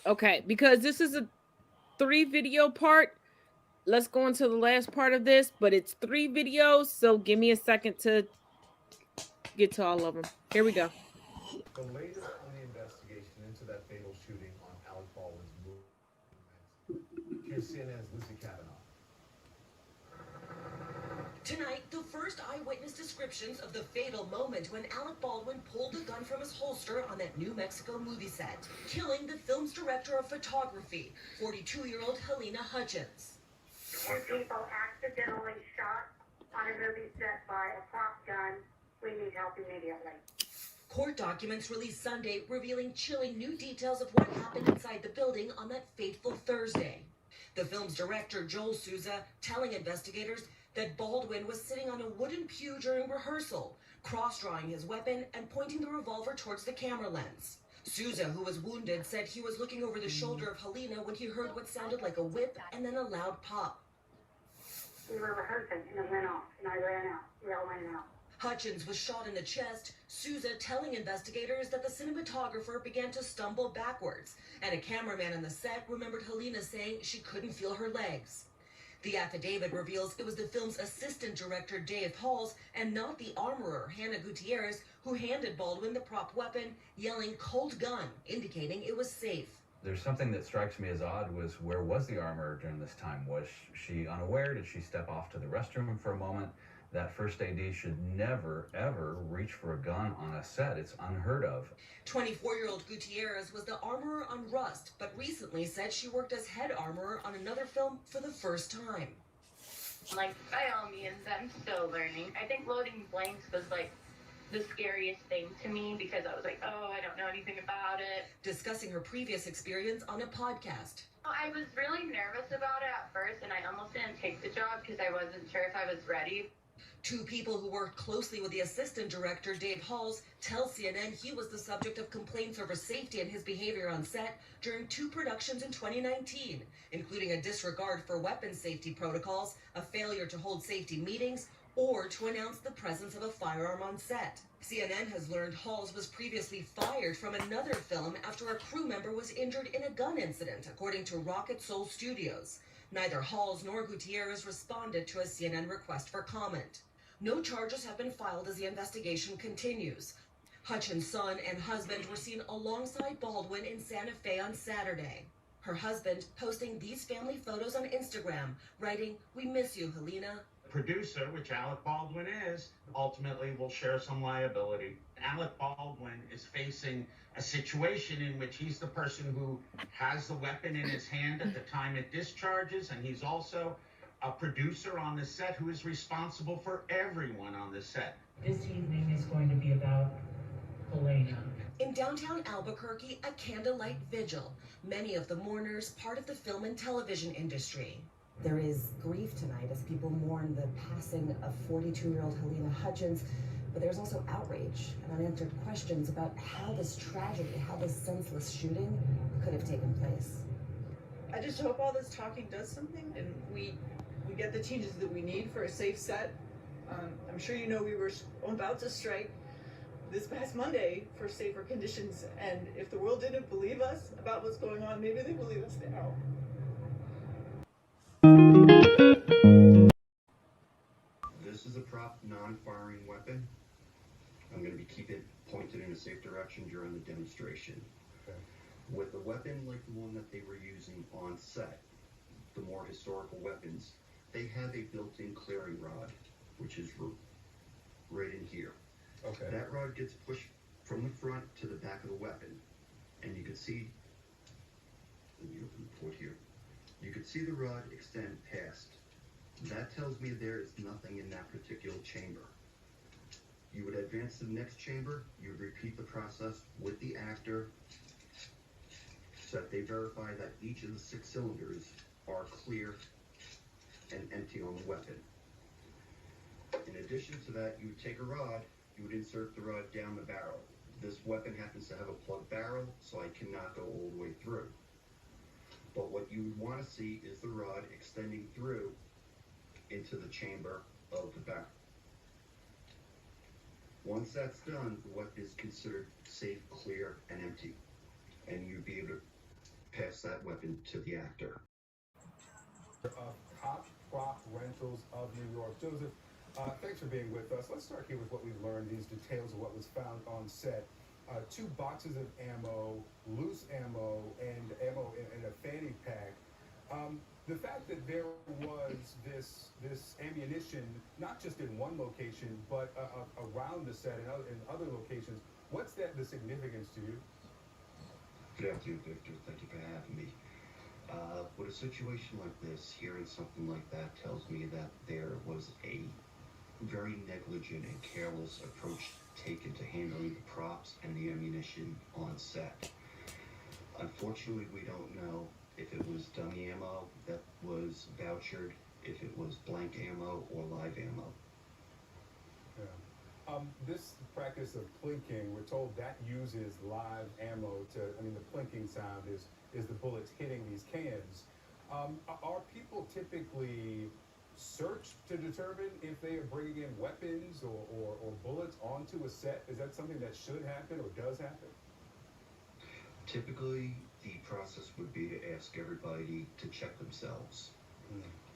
okay, because this is a 3 video part. Let's go into the last part of this, but it's 3 videos, so give me a second to get to all of them. Here we go. The latest on the investigation into that fatal shooting on Alec Baldwin's movie. Here's CNN's Lucy Kavanaugh. Tonight, the first eyewitness descriptions of the fatal moment when Alec Baldwin pulled a gun from his holster on that New Mexico movie set, killing the film's director of photography, 42-year-old Helena Hutchins. 2 people accidentally shot on a movie set by a prop gun. We need help immediately. Court documents released Sunday revealing chilling new details of what happened inside the building on that fateful Thursday. The film's director, Joel Souza, telling investigators that Baldwin was sitting on a wooden pew during rehearsal, cross-drawing his weapon and pointing the revolver towards the camera lens. Souza, who was wounded, said he was looking over the shoulder of Helena when he heard what sounded like a whip and then a loud pop. We were rehearsing, and it went off, and I ran out. We all ran out. Hutchins was shot in the chest, Souza telling investigators that the cinematographer began to stumble backwards, and a cameraman on the set remembered Helena saying she couldn't feel her legs. The affidavit reveals it was the film's assistant director, Dave Halls, and not the armorer, Hannah Gutierrez, who handed Baldwin the prop weapon, yelling "cold gun," indicating it was safe. There's something that strikes me as odd was where was the armorer during this time? Was she unaware? Did she step off to the restroom for a moment? That first AD should never, ever reach for a gun on a set. It's unheard of. 24-year-old Gutierrez was the armorer on Rust, but recently said she worked as head armorer on another film for the first time. Like, by all means, I'm still learning. I think loading blanks was like the scariest thing to me because I was like, oh, I don't know anything about it. Discussing her previous experience on a podcast. I was really nervous about it at first, and I almost didn't take the job because I wasn't sure if I was ready. Two people who worked closely with the assistant director, Dave Halls, tell CNN he was the subject of complaints over safety and his behavior on set during 2 productions in 2019, including a disregard for weapons safety protocols, a failure to hold safety meetings, or to announce the presence of a firearm on set. CNN has learned Halls was previously fired from another film after a crew member was injured in a gun incident, according to Rocket Soul Studios. Neither Halls nor Gutierrez responded to a CNN request for comment. No charges have been filed as the investigation continues. Hutchins' son and husband were seen alongside Baldwin in Santa Fe on Saturday. Her husband posting these family photos on Instagram, writing, "We miss you, Helena." Producer, which Alec Baldwin is, ultimately will share some liability. Alec Baldwin is facing a situation in which he's the person who has the weapon in his hand at the time it discharges, and he's also a producer on the set who is responsible for everyone on the set. This evening is going to be about Helena. In downtown Albuquerque, a candlelight vigil. Many of the mourners part of the film and television industry. There is grief tonight as people mourn the passing of 42-year-old Helena Hutchins, but there's also outrage and unanswered questions about how this tragedy, how this senseless shooting could have taken place. I just hope all this talking does something and we get the changes that we need for a safe set. I'm sure you know we were about to strike this past Monday for safer conditions, and if the world didn't believe us about what's going on, maybe they believe us now. This is a prop non-firing weapon. I'm going to be keeping it pointed in a safe direction during the demonstration. Okay. With a weapon like the one that they were using on set, the more historical weapons, they have a built-in clearing rod, which is right in here. Okay. That rod gets pushed from the front to the back of the weapon, and you can see, let me open the port here, you can see the rod extend past. That tells me there is nothing in that particular chamber. You would advance to the next chamber, you would repeat the process with the actor so that they verify that each of the 6 cylinders are clear and empty on the weapon. In addition to that, you would take a rod, you would insert the rod down the barrel. This weapon happens to have a plug barrel, so I cannot go all the way through. But what you would want to see is the rod extending through into the chamber of the barrel. Once that's done, the weapon is considered safe, clear, and empty, and you'd be able to pass that weapon to the actor. Top Prop Rentals of New York. Joseph, thanks for being with us. Let's start here with what we've learned, these details of what was found on set. 2 boxes of ammo, loose ammo, and ammo in a fanny pack. The fact that there was this ammunition, not just in one location, but around the set and in other locations, what's the significance to you? Good afternoon, Victor. Thank you for having me. With a situation like this, hearing something like that tells me that there was a very negligent and careless approach taken to handling the props and the ammunition on set. Unfortunately, we don't know if it was dummy ammo that was vouchered, if it was blank ammo or live ammo. Yeah. This practice of plinking, we're told that uses live ammo to, the plinking sound is the bullets hitting these cans. Are people typically search to determine if they are bringing in weapons or bullets onto a set? Is that something that should happen or does happen? Typically, the process would be to ask everybody to check themselves.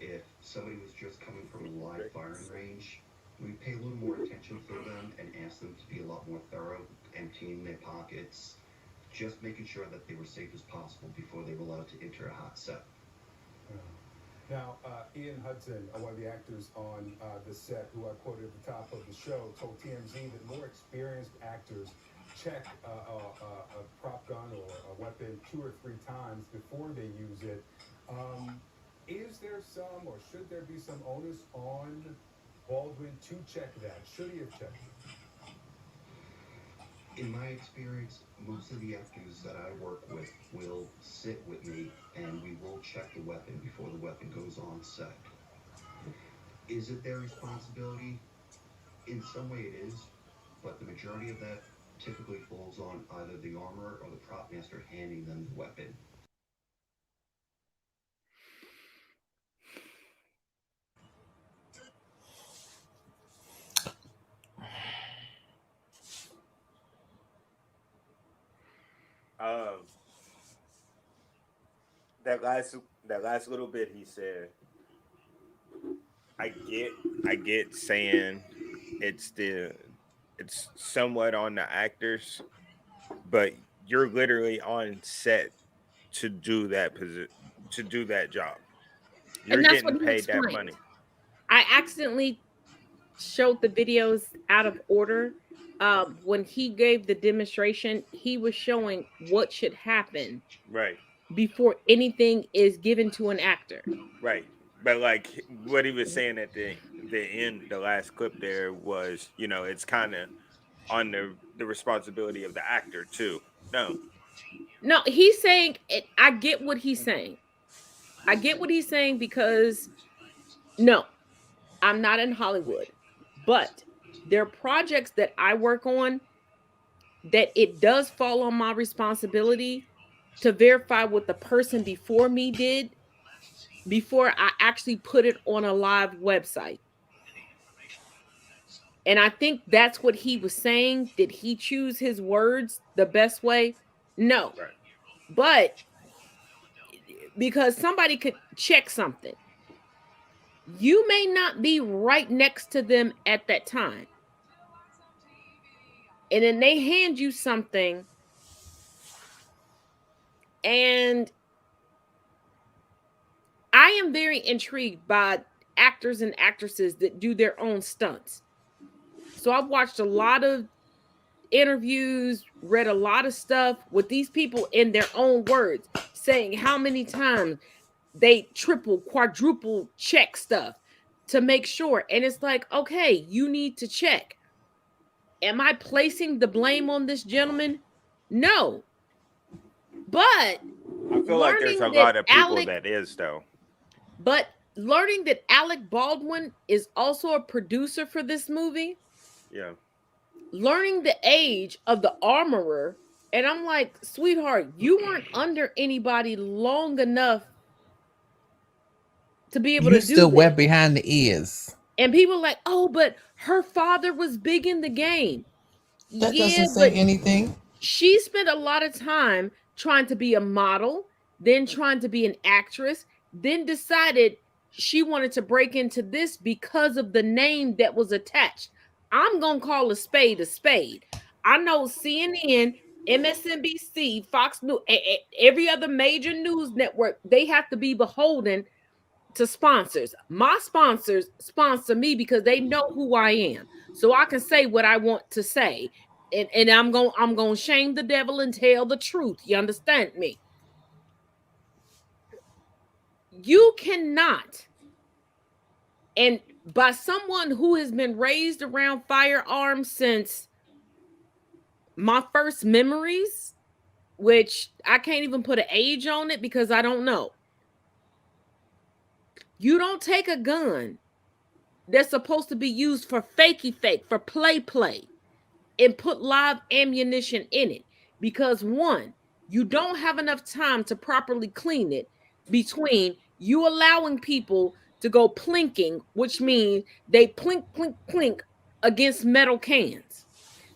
If somebody was just coming from a live firing range, we pay a little more attention to them and ask them to be a lot more thorough, emptying their pockets, just making sure that they were safe as possible before they were allowed to enter a hot set. Now, Ian Hudson, one of the actors on the set, who I quoted at the top of the show, told TMZ that more experienced actors check a prop gun or a weapon 2 or 3 times before they use it. Is there some, or should there be some onus on Baldwin to check that? Should he have checked it? In my experience, most of the actors that I work with will sit with me and we will check the weapon before the weapon goes on set. Is it their responsibility? In some way it is, but the majority of that typically falls on either the armorer or the prop master handing them the weapon. That last little bit he said, I get saying it's somewhat on the actors, but you're literally on set to do that job. You're And that's getting what he paid that explained. money. I accidentally showed the videos out of order. When he gave the demonstration, he was showing what should happen Right. before anything is given to an actor. Right. But like what he was saying at the end, the last clip there was, it's kind of on the responsibility of the actor too. No, he's saying it. I get what he's saying. I get what he's saying because no, I'm not in Hollywood, but there are projects that I work on that it does fall on my responsibility to verify what the person before me did before I actually put it on a live website. And I think that's what he was saying. Did he choose his words the best way? No. Right. But because somebody could check something, you may not be right next to them at that time. And then they hand you something, and I am very intrigued by actors and actresses that do their own stunts. So I've watched a lot of interviews, read a lot of stuff with these people in their own words, saying how many times they triple, quadruple check stuff to make sure. And it's like, okay, you need to check. Am I placing the blame on this gentleman? No. But I feel like there's a lot of people that is, though. But learning that Alec Baldwin is also a producer for this movie. Yeah. Learning the age of the armorer. And I'm like, sweetheart, you weren't under anybody long enough to be able to do still this. wet behind the ears. And people are like, oh, but her father was big in the game. That doesn't say anything. She spent a lot of time trying to be a model, then trying to be an actress, then decided she wanted to break into this because of the name that was attached. I'm going to call a spade a spade. I know CNN, MSNBC, Fox News, every other major news network, they have to be beholden to sponsors. My sponsors sponsor me because they know who I am. So I can say what I want to say. And I'm going to shame the devil and tell the truth. You understand me? You cannot. And by someone who has been raised around firearms since my first memories, which I can't even put an age on it because I don't know. You don't take a gun that's supposed to be used for fakey fake, for play, and put live ammunition in it. Because one, you don't have enough time to properly clean it between you allowing people to go plinking, which means they plink, plink, plink against metal cans.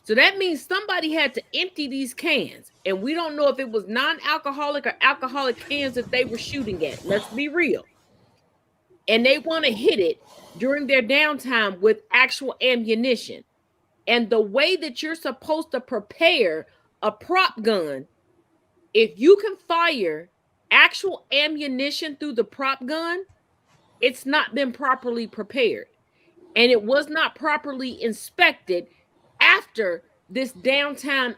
So that means somebody had to empty these cans. And we don't know if it was non-alcoholic or alcoholic cans that they were shooting at. Let's be real. And they want to hit it during their downtime with actual ammunition. And the way that you're supposed to prepare a prop gun, if you can fire actual ammunition through the prop gun, it's not been properly prepared. And it was not properly inspected after this downtime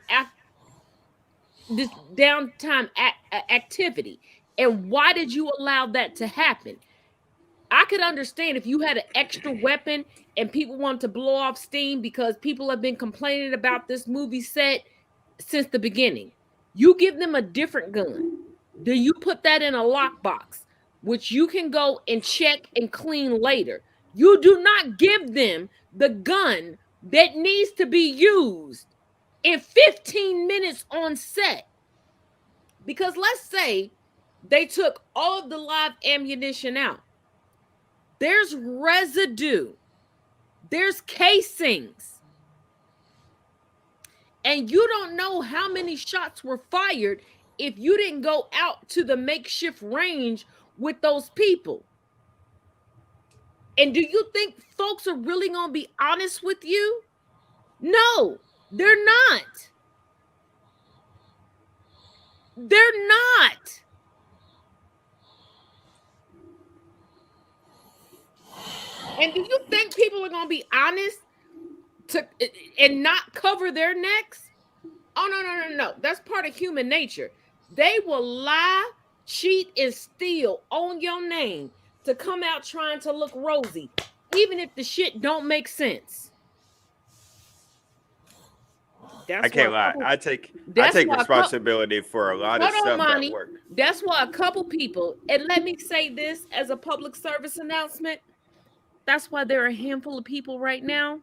activity. And why did you allow that to happen? I could understand if you had an extra weapon and people wanted to blow off steam, because people have been complaining about this movie set since the beginning. You give them a different gun. Do you put that in a lockbox, which you can go and check and clean later? You do not give them the gun that needs to be used in 15 minutes on set. Because let's say they took all of the live ammunition out. There's residue. There's casings. And you don't know how many shots were fired if you didn't go out to the makeshift range with those people. And do you think folks are really going to be honest with you? No, they're not. They're not. And do you think people are going to be honest and not cover their necks? Oh, no. That's part of human nature. They will lie, cheat, and steal on your name to come out trying to look rosy, even if the shit don't make sense. I can't lie. I take responsibility for a lot of stuff at work. That's why a couple people, and let me say this as a public service announcement, that's why there are a handful of people right now.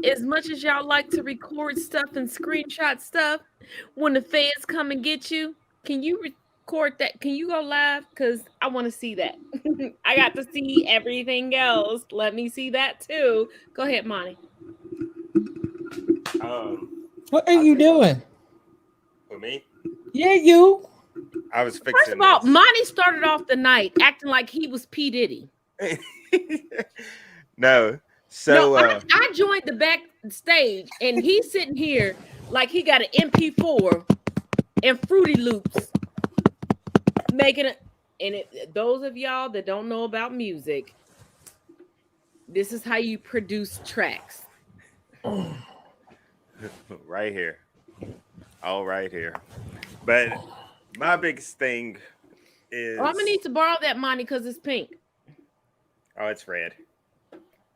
As much as y'all like to record stuff and screenshot stuff, when the feds come and get you, can you record that? Can you go live? Because I want to see that. I got to see everything else. Let me see that too. Go ahead, Monty. What are you doing? For me? Yeah, you. I was fixing. First of all, Monty started off the night acting like he was P. Diddy. No. So I joined the backstage and he's sitting here like he got an MP4 and Fruity Loops making it. And those of y'all that don't know about music, this is how you produce tracks. Right here. All right here. But my biggest thing is... I'm going to need to borrow that money because it's pink. Oh, it's red.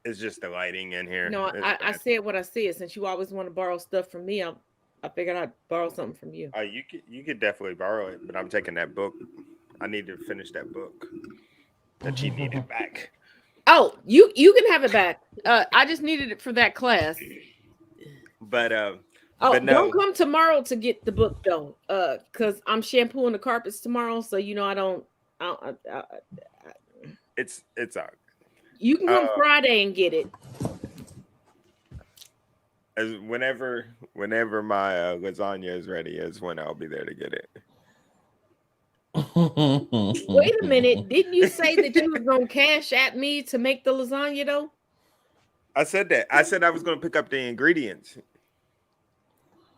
It's just the lighting in here. No, I said what I said. Since you always want to borrow stuff from me, I figured I'd borrow something from you. Oh, you could definitely borrow it, but I'm taking that book. I need to finish that book that you needed back. Oh, you can have it back. I just needed it for that class. But no. Don't come tomorrow to get the book though, because I'm shampooing the carpets tomorrow. So I don't. It's all. You can come Friday and get it. As whenever my lasagna is ready is when I'll be there to get it. Wait a minute. Didn't you say that you was going to cash at me to make the lasagna though? I said that. I said I was going to pick up the ingredients.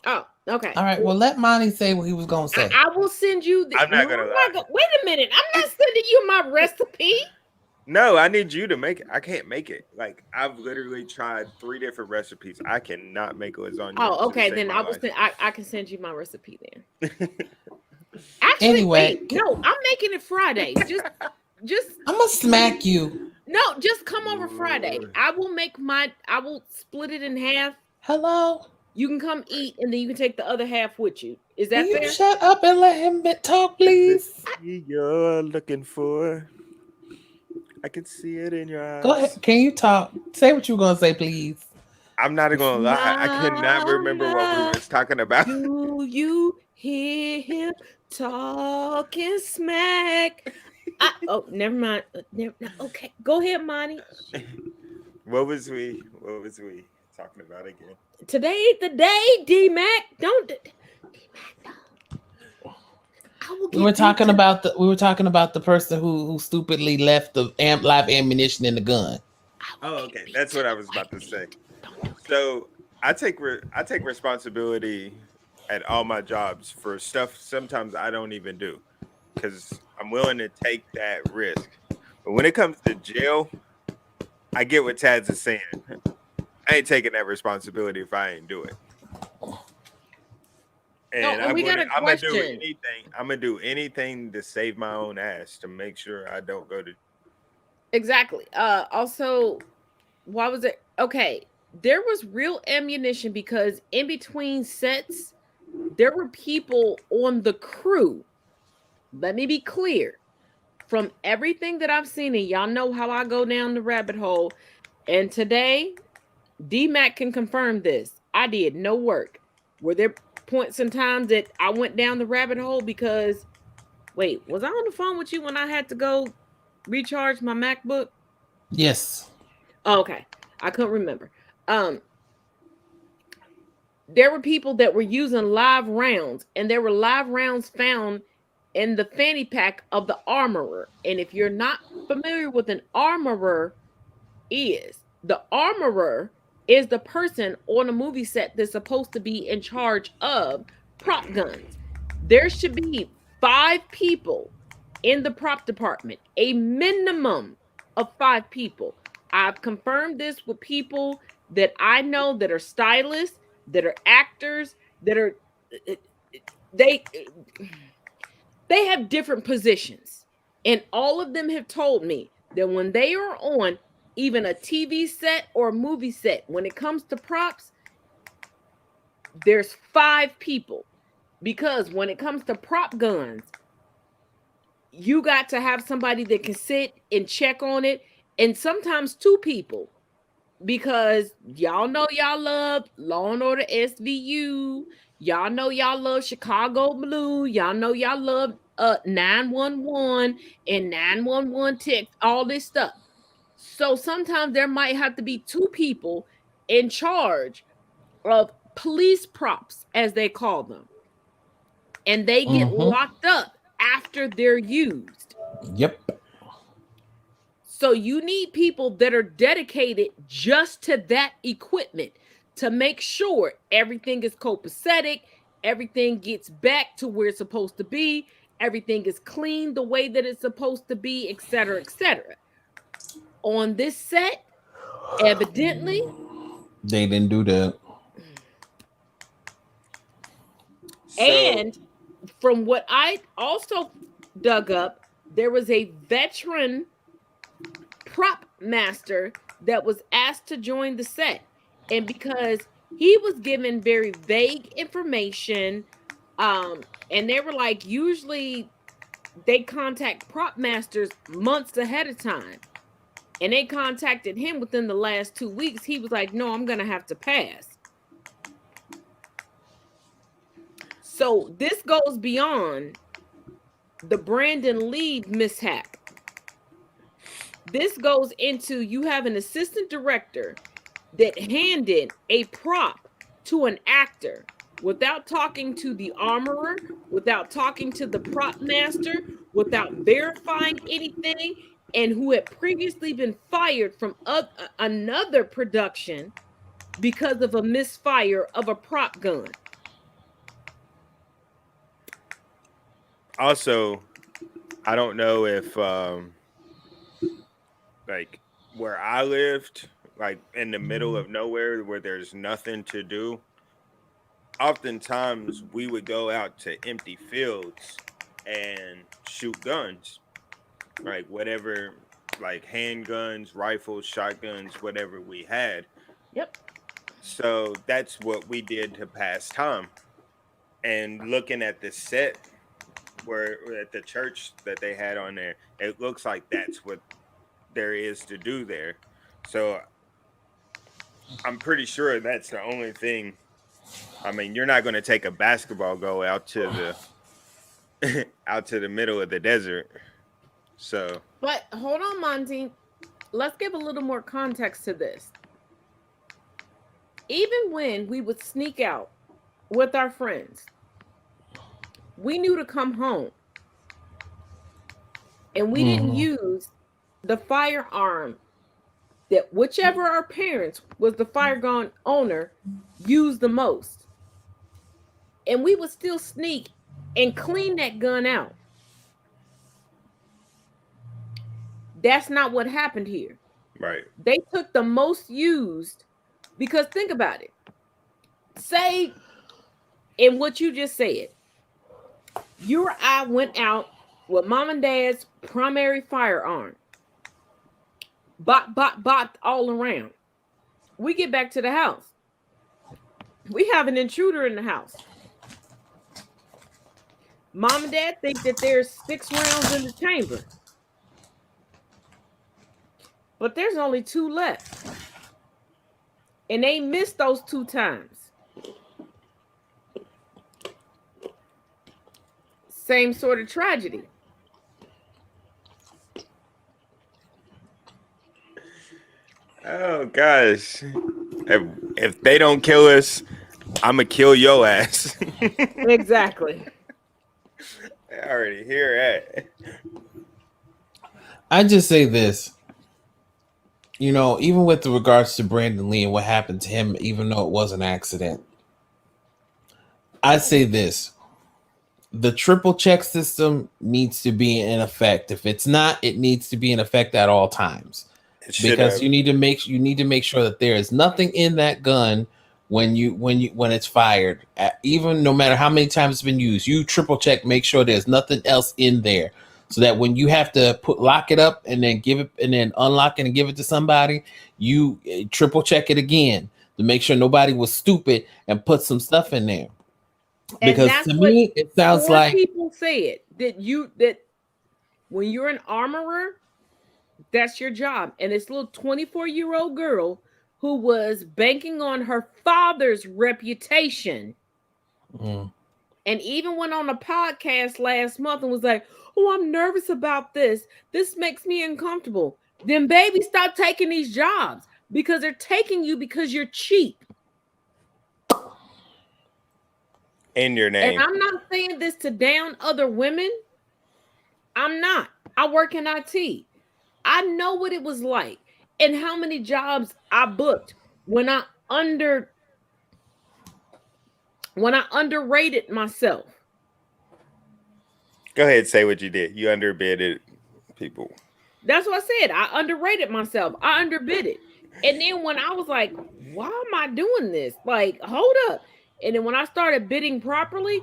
Oh, okay. All right. Well, let Monty say what he was going to say. I will send you I'm not going to lie. Wait a minute. I'm not sending you my recipe. No, I need you to make it. I can't make it. Like I've literally tried 3 different recipes. I cannot make lasagna. Oh, okay. Then I can send you my recipe then. Actually, anyway, no, I'm making it Friday. Just I'm gonna smack you. No, just come over Friday. I will split it in half. Hello. You can come eat, and then you can take the other half with you. Is that fair? You shut up and let him talk, please. You're looking for. I can see it in your eyes. Go ahead. Can you talk? Say what you're gonna say, please. I'm not gonna lie. I cannot remember what we were talking about. Do you hear him talking smack. Oh, never mind. Okay, go ahead, Monty. What was we talking about again? Today ain't the day, D-Mac. Don't. I will We were get talking into- about the person who stupidly left the live ammunition in the gun. Oh, okay. That's what I was about to say. So I take responsibility at all my jobs for stuff sometimes I don't even do because I'm willing to take that risk. But when it comes to jail, I get what Tad's is saying. I ain't taking that responsibility if I ain't do it. And we got a I'm gonna do question. anything. I'm gonna do anything to save my own ass to make sure I don't go to. Exactly. Also, why was it? Okay, there was real ammunition because in between sets, there were people on the crew. Let me be clear. From everything that I've seen, and y'all know how I go down the rabbit hole. And today, D-Mac can confirm this. I did no work. Were there points in time that I went down the rabbit hole because, wait, was I on the phone with you when I had to go recharge my MacBook? Yes. Oh, okay. I couldn't remember. There were people that were using live rounds, and there were live rounds found in the fanny pack of the armorer. And if you're not familiar with an armorer the armorer is the person on a movie set that's supposed to be in charge of prop guns. There should be 5 people in the prop department, a minimum of 5 people. I've confirmed this with people that I know that are stylists, that are actors, that are they have different positions. And all of them have told me that when they are on even a TV set or a movie set, when it comes to props, there's 5 people. Because when it comes to prop guns, you got to have somebody that can sit and check on it, and sometimes 2 people. Because y'all know y'all love Law and Order SVU, y'all know y'all love Chicago Blue, y'all know y'all love 911 and 911 text, all this stuff. So sometimes there might have to be 2 people in charge of police props, as they call them, and they get locked up after they're used. Yep. So you need people that are dedicated just to that equipment to make sure everything is copacetic, everything gets back to where it's supposed to be, everything is clean the way that it's supposed to be, etc., etc. On this set, evidently, they didn't do that. And from what I also dug up, there was a veteran prop master that was asked to join the set. And because he was given very vague information, and they were like, usually they contact prop masters months ahead of time. And they contacted him within the last 2 weeks. He was like, no, I'm going to have to pass. So this goes beyond the Brandon Lee mishap. This goes into you have an assistant director that handed a prop to an actor without talking to the armorer, without talking to the prop master, without verifying anything, and who had previously been fired from another production because of a misfire of a prop gun. Also, I don't know if like where I lived, like in the middle of nowhere where there's nothing to do, oftentimes we would go out to empty fields and shoot guns, like whatever, like handguns, rifles, shotguns, whatever we had. Yep. So that's what we did to pass time. And looking at the set where at the church that they had on there, it looks like that's what there is to do there. So I'm pretty sure that's the only thing I mean, you're not going to take a basketball goal out to the out to the middle of the desert. So, But hold on, Monty. Let's give a little more context to this. Even when we would sneak out with our friends, we knew to come home. And we didn't use the firearm that whichever our parents was the firearm owner used the most. And we would still sneak and clean that gun out. That's not what happened here. right. They took the most used, because think about it. Say, in what you just said, you or I went out with mom and dad's primary firearm. Bop all around. We get back to the house. We have an intruder in the house. Mom and dad think that there's 6 rounds in the chamber. But there's only 2 left. And they missed those 2 times. Same sort of tragedy. Oh gosh. If they don't kill us, I'm gonna kill your ass. Exactly. I already hear that. I just say this. You know, even with regards to Brandon Lee and what happened to him, even though it was an accident, I say this. The triple check system needs to be in effect. If it's not, it needs to be in effect at all times. Because you need to make sure that there is nothing in that gun when it's fired. Even no matter how many times it's been used, you triple check, make sure there's nothing else in there. So that when you have to lock it up and then give it and then unlock it and give it to somebody, you triple check it again to make sure nobody was stupid and put some stuff in there. Because to me, it sounds like people say it that when you're an armorer, that's your job. And this little 24-year-old girl who was banking on her father's reputation, and even went on a podcast last month and was like, "Oh, I'm nervous about this. This makes me uncomfortable." Then, baby, stop taking these jobs, because they're taking you because you're cheap. In your name. And I'm not saying this to down other women. I'm not. I work in IT. I know what it was like and how many jobs I booked when I underrated myself. Go ahead, say what you did. You underbidded people. That's what I said. I underrated myself. I underbid it. And then when I was like, why am I doing this? Like, hold up. And then when I started bidding properly,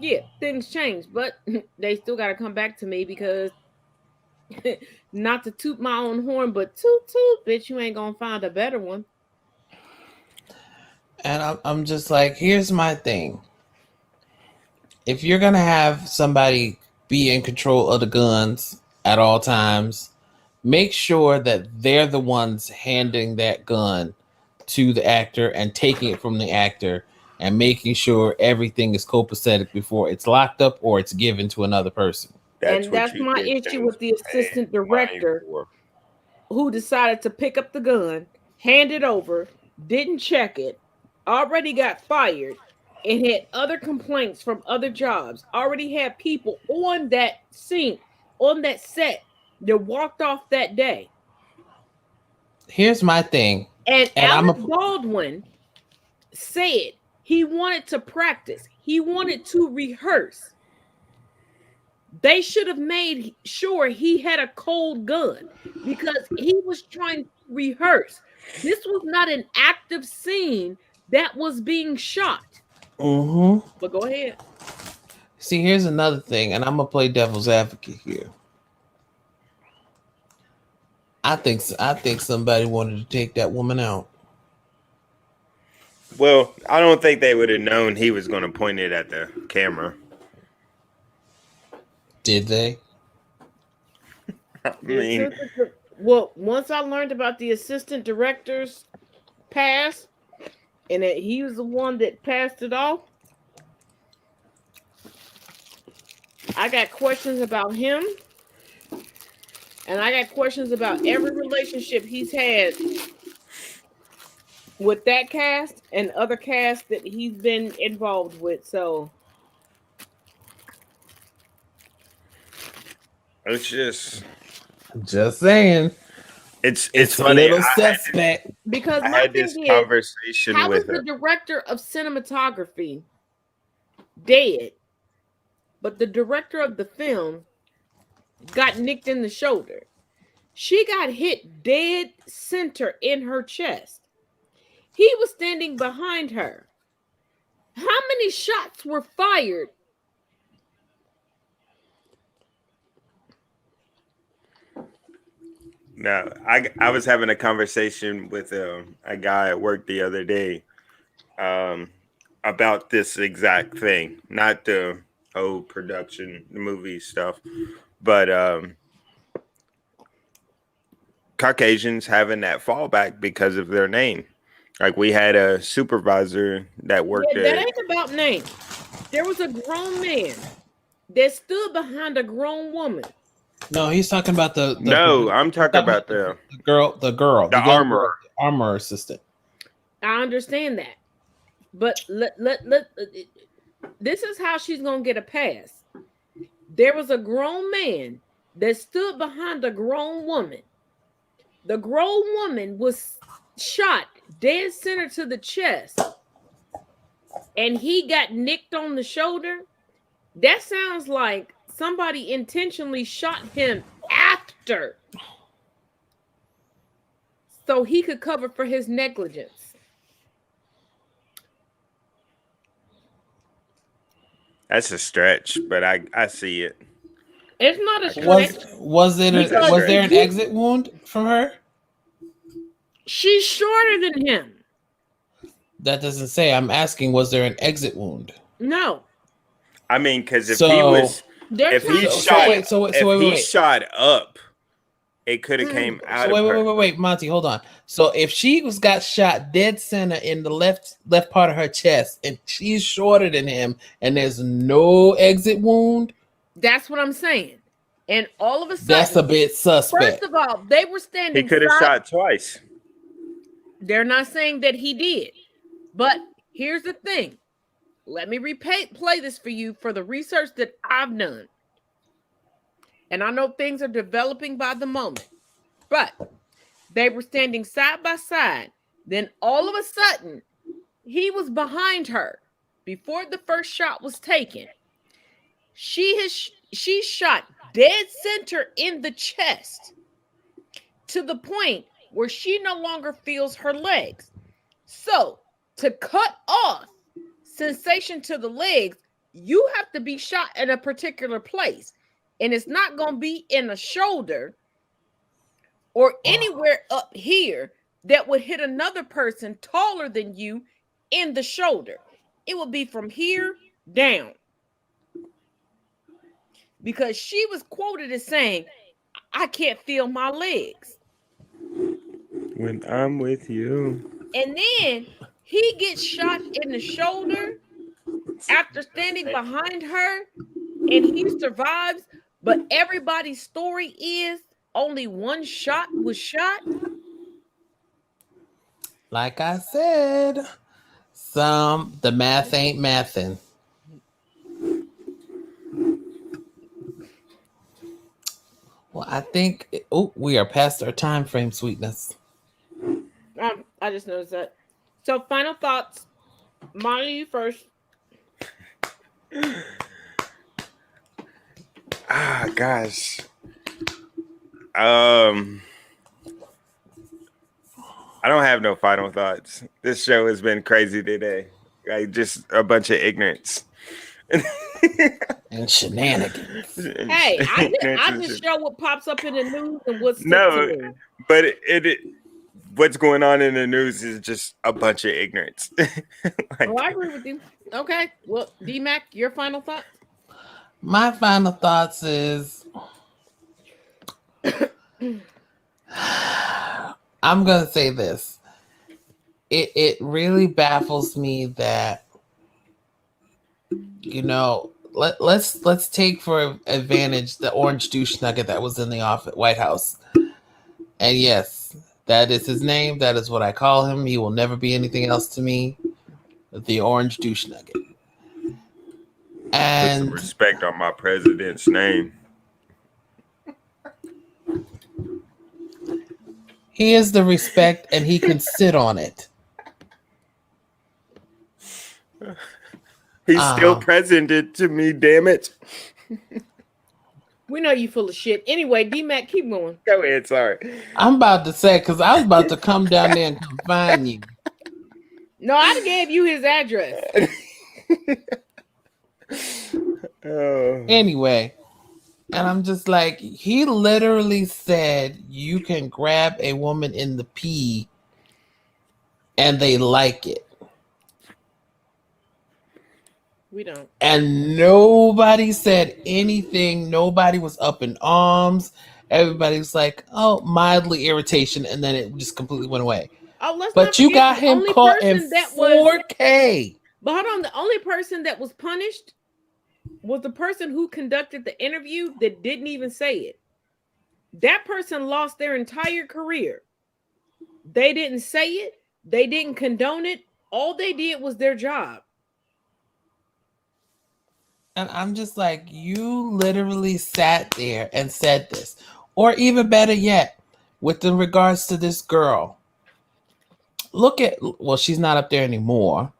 yeah, things changed. But they still got to come back to me, because not to toot my own horn, but toot, bitch, you ain't going to find a better one. And I'm just like, here's my thing. If you're going to have somebody be in control of the guns at all times, make sure that they're the ones handing that gun to the actor and taking it from the actor and making sure everything is copacetic before it's locked up or it's given to another person. That's my issue with the assistant director who decided to pick up the gun, hand it over, didn't check it, already got fired, and had other complaints from other jobs, already had people on that scene, on that set, that walked off that day. Here's my thing. And Alec Baldwin said he wanted to practice. He wanted to rehearse. They should have made sure he had a cold gun, because he was trying to rehearse. This was not an active scene that was being shot. But go ahead. See, here's another thing, and I'm gonna play devil's advocate here. I think somebody wanted to take that woman out. Well, I don't think they would have known he was going to point it at the camera. Did they? I mean, well, once I learned about the assistant director's pass, and that he was the one that passed it off. I got questions about him, and I got questions about every relationship he's had with that cast and other casts that he's been involved with. So It's just saying. It's It's a funny. little suspect. because I my had thing this is, conversation how is with the her. director of cinematography dead, but the director of the film got nicked in the shoulder? She got hit dead center in her chest. He was standing behind her. How many shots were fired? No, I was having a conversation with a guy at work the other day about this exact thing, not the whole production, the movie stuff, but Caucasians having that fallback because of their name. Like we had a supervisor that worked That at. ain't about name. There was a grown man that stood behind a grown woman. No, he's talking about the No, I'm talking about the girl, the young armorer. girl, the armor assistant. I understand that, but this is how she's gonna get a pass. There was a grown man that stood behind a grown woman. The grown woman was shot dead center to the chest, and he got nicked on the shoulder. That sounds like somebody intentionally shot him after, so he could cover for his negligence. That's a stretch, but I see it. It's not a stretch. Was there an exit wound from her? She's shorter than him. That doesn't say. I'm asking, was there an exit wound? No. I mean, because if So- he was, They're if he trying to shot, say- if he shot up, it could have came out So of her. wait, Monty, hold on. So if she got shot dead center in the left part of her chest, and she's shorter than him, and there's no exit wound, That's what I'm saying. And all of a sudden, that's a bit suspect. First of all, they were standing. He could have shot twice. They're not saying that he did, but here's the thing. Let me play this for you for the research that I've done. And I know things are developing by the moment, but they were standing side by side. Then all of a sudden, he was behind her before the first shot was taken. She shot dead center in the chest to the point where she no longer feels her legs. So to cut off sensation to the legs, you have to be shot in a particular place. And it's not going to be in the shoulder or anywhere up here that would hit another person taller than you in the shoulder. It would be from here down. Because she was quoted as saying, I can't feel my legs. When I'm with you. And then he gets shot in the shoulder after standing behind her, and he survives. But everybody's story is only one shot was shot. Like I said, the math ain't mathing. Well, I think we are past our time frame, sweetness. I just noticed that. So, final thoughts. Molly, you first. Gosh. I don't have no final thoughts. This show has been crazy today. Like just a bunch of ignorance. And shenanigans. Hey, I just show what pops up in the news and what's no, but it what's going on in the news is just a bunch of ignorance. Oh, I agree with you. Okay, well, D-Mac, your final thought? My final thoughts is I'm gonna say this. it really baffles me that, let's take for advantage the orange douche nugget that was in the White House. And yes, that is his name. That is what I call him. He will never be anything else to me. The orange douche nugget. Put And some respect on my president's name. he is the respect, and he can sit on it. He's still president to me, damn it. We know you full of shit. Anyway, D-Mac, keep going. Go ahead, sorry. I'm about to say, because I was about to come down there and come find you. No, I gave you his address. Anyway, and I'm just like, he literally said you can grab a woman in the pee and they like it. We don't. And nobody said anything. Nobody was up in arms. Everybody was like, oh, mildly irritation, and then it just completely went away. Oh, let's But not you forget got the him only caught in person that 4K. But hold on, the only person that was punished was the person who conducted the interview that didn't even say it. That person lost their entire career. They didn't say it. They didn't condone it. All they did was their job. And I'm just like, you literally sat there and said this. Or even better yet, with in regards to this girl. Well, she's not up there anymore.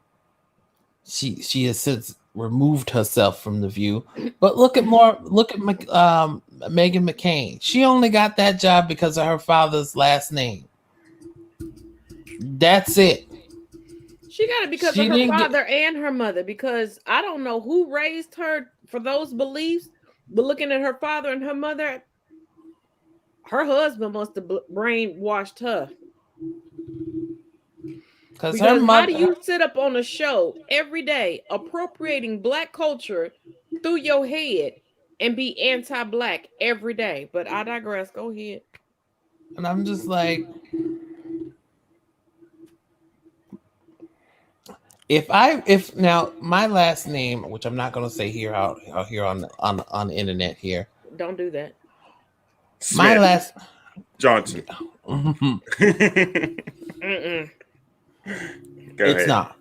She has since removed herself from the View. But look at Meghan McCain. She only got that job because of her father's last name. That's it. She got it because of her father and her mother, because I don't know who raised her for those beliefs, but looking at her father and her mother, her husband must have brainwashed her. Because her mother, how do you sit up on a show every day appropriating Black culture through your head and be anti-Black every day? But I digress. Go ahead. And I'm just like, if now my last name, which I'm not going to say here out here on the internet here. Don't do that. Smith. My last Johnson. Go it's ahead. not.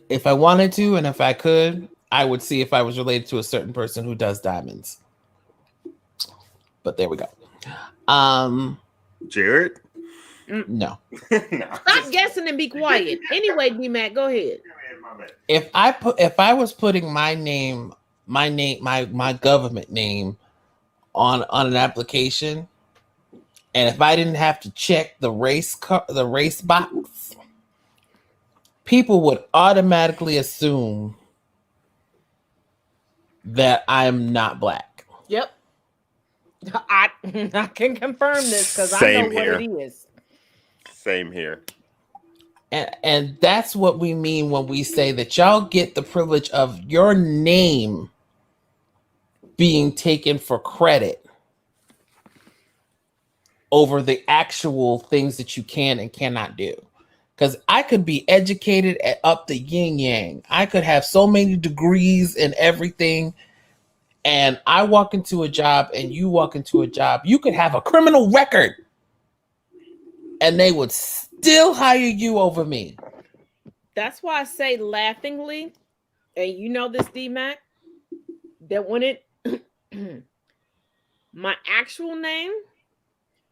If I wanted to, and if I could, I would see if I was related to a certain person who does diamonds. But there we go. Jared? No. Stop guessing and be quiet. Anyway, D-Mac, go ahead. If I was putting my government name on an application, and if I didn't have to check the race box, people would automatically assume that I'm not Black. Yep. I can confirm this because I know what it is. Same here. And that's what we mean when we say that y'all get the privilege of your name being taken for credit over the actual things that you can and cannot do. Because I could be educated up the yin yang. I could have so many degrees and everything. And I walk into a job and you walk into a job. You could have a criminal record. And they would still hire you over me. That's why I say laughingly, and you know this, D-Mac, that when it my actual name,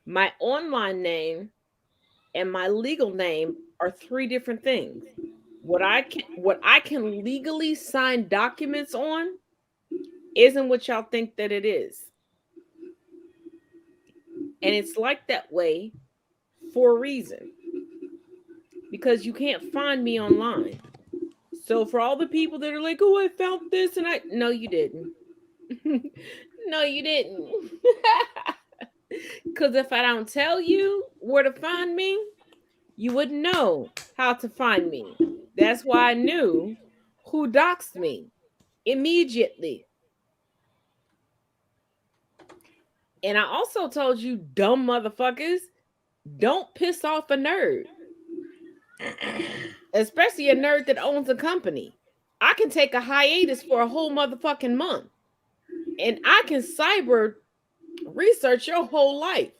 my online name, and my legal name are three different things. What I can legally sign documents on isn't what y'all think that it is. And it's like that way for a reason. Because you can't find me online. So for all the people that are like, oh, I found this and no, you didn't. No, you didn't. Because if I don't tell you where to find me, you wouldn't know how to find me. That's why I knew who doxed me immediately. And I also told you, dumb motherfuckers, Don't piss off a nerd, especially a nerd that owns a company. I can take a hiatus for a whole motherfucking month, and I can cyber research your whole life.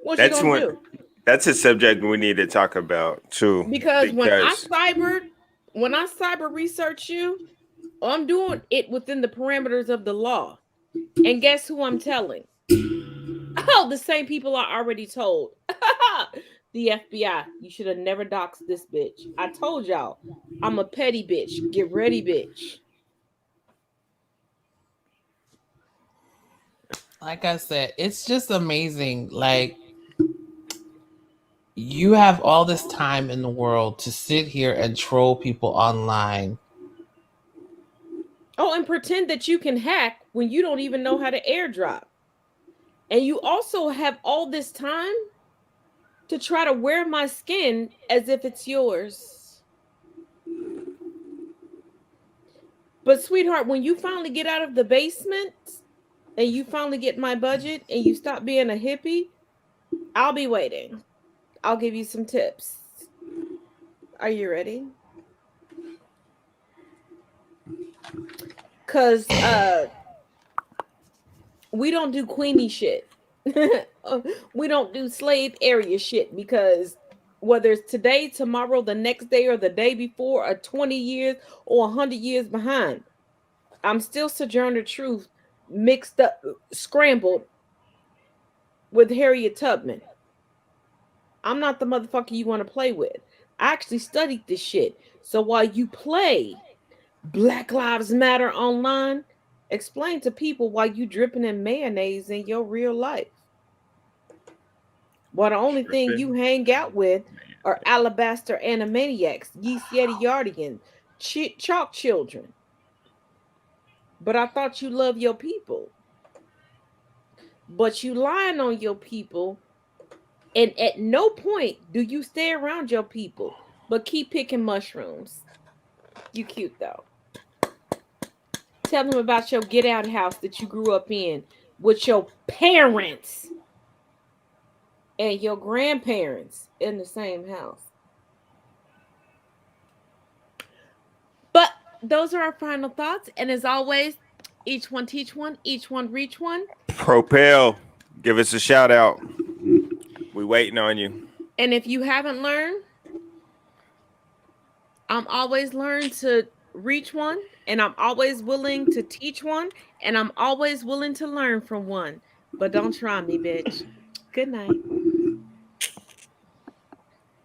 What you gonna do? That's a subject we need to talk about too. Because when I cyber research you, I'm doing it within the parameters of the law. And guess who I'm telling? Oh, the same people I already told. The FBI. You should have never doxed this bitch. I told y'all, I'm a petty bitch. Get ready, bitch. Like I said, it's just amazing. Like, you have all this time in the world to sit here and troll people online. Oh, and pretend that you can hack when you don't even know how to airdrop. And you also have all this time to try to wear my skin as if it's yours. But sweetheart, when you finally get out of the basement and you finally get my budget and you stop being a hippie, I'll be waiting. I'll give you some tips. Are you ready? Because we don't do queenie shit. We don't do slave area shit, because whether it's today, tomorrow, the next day, or the day before, or 20 years or 100 years behind, I'm still Sojourner Truth mixed up, scrambled with Harriet Tubman. I'm not the motherfucker you want to play with. I actually studied this shit. So while you play Black Lives Matter online, explain to people why you dripping in mayonnaise in your real life. Well, the only thing you hang out with are alabaster animaniacs, yeast yeti yardians, chalk children. But I thought you love your people. But you lying on your people, and at no point do you stay around your people, but keep picking mushrooms. You cute though. Tell them about your get out house that you grew up in with your parents and your grandparents in the same house. But those are our final thoughts. And as always, each one teach one, each one reach one. Propel, give us a shout out. We waiting on you. And if you haven't learned, I'm always learning to reach one, and I'm always willing to teach one, and I'm always willing to learn from one. But don't try me, bitch. Good night.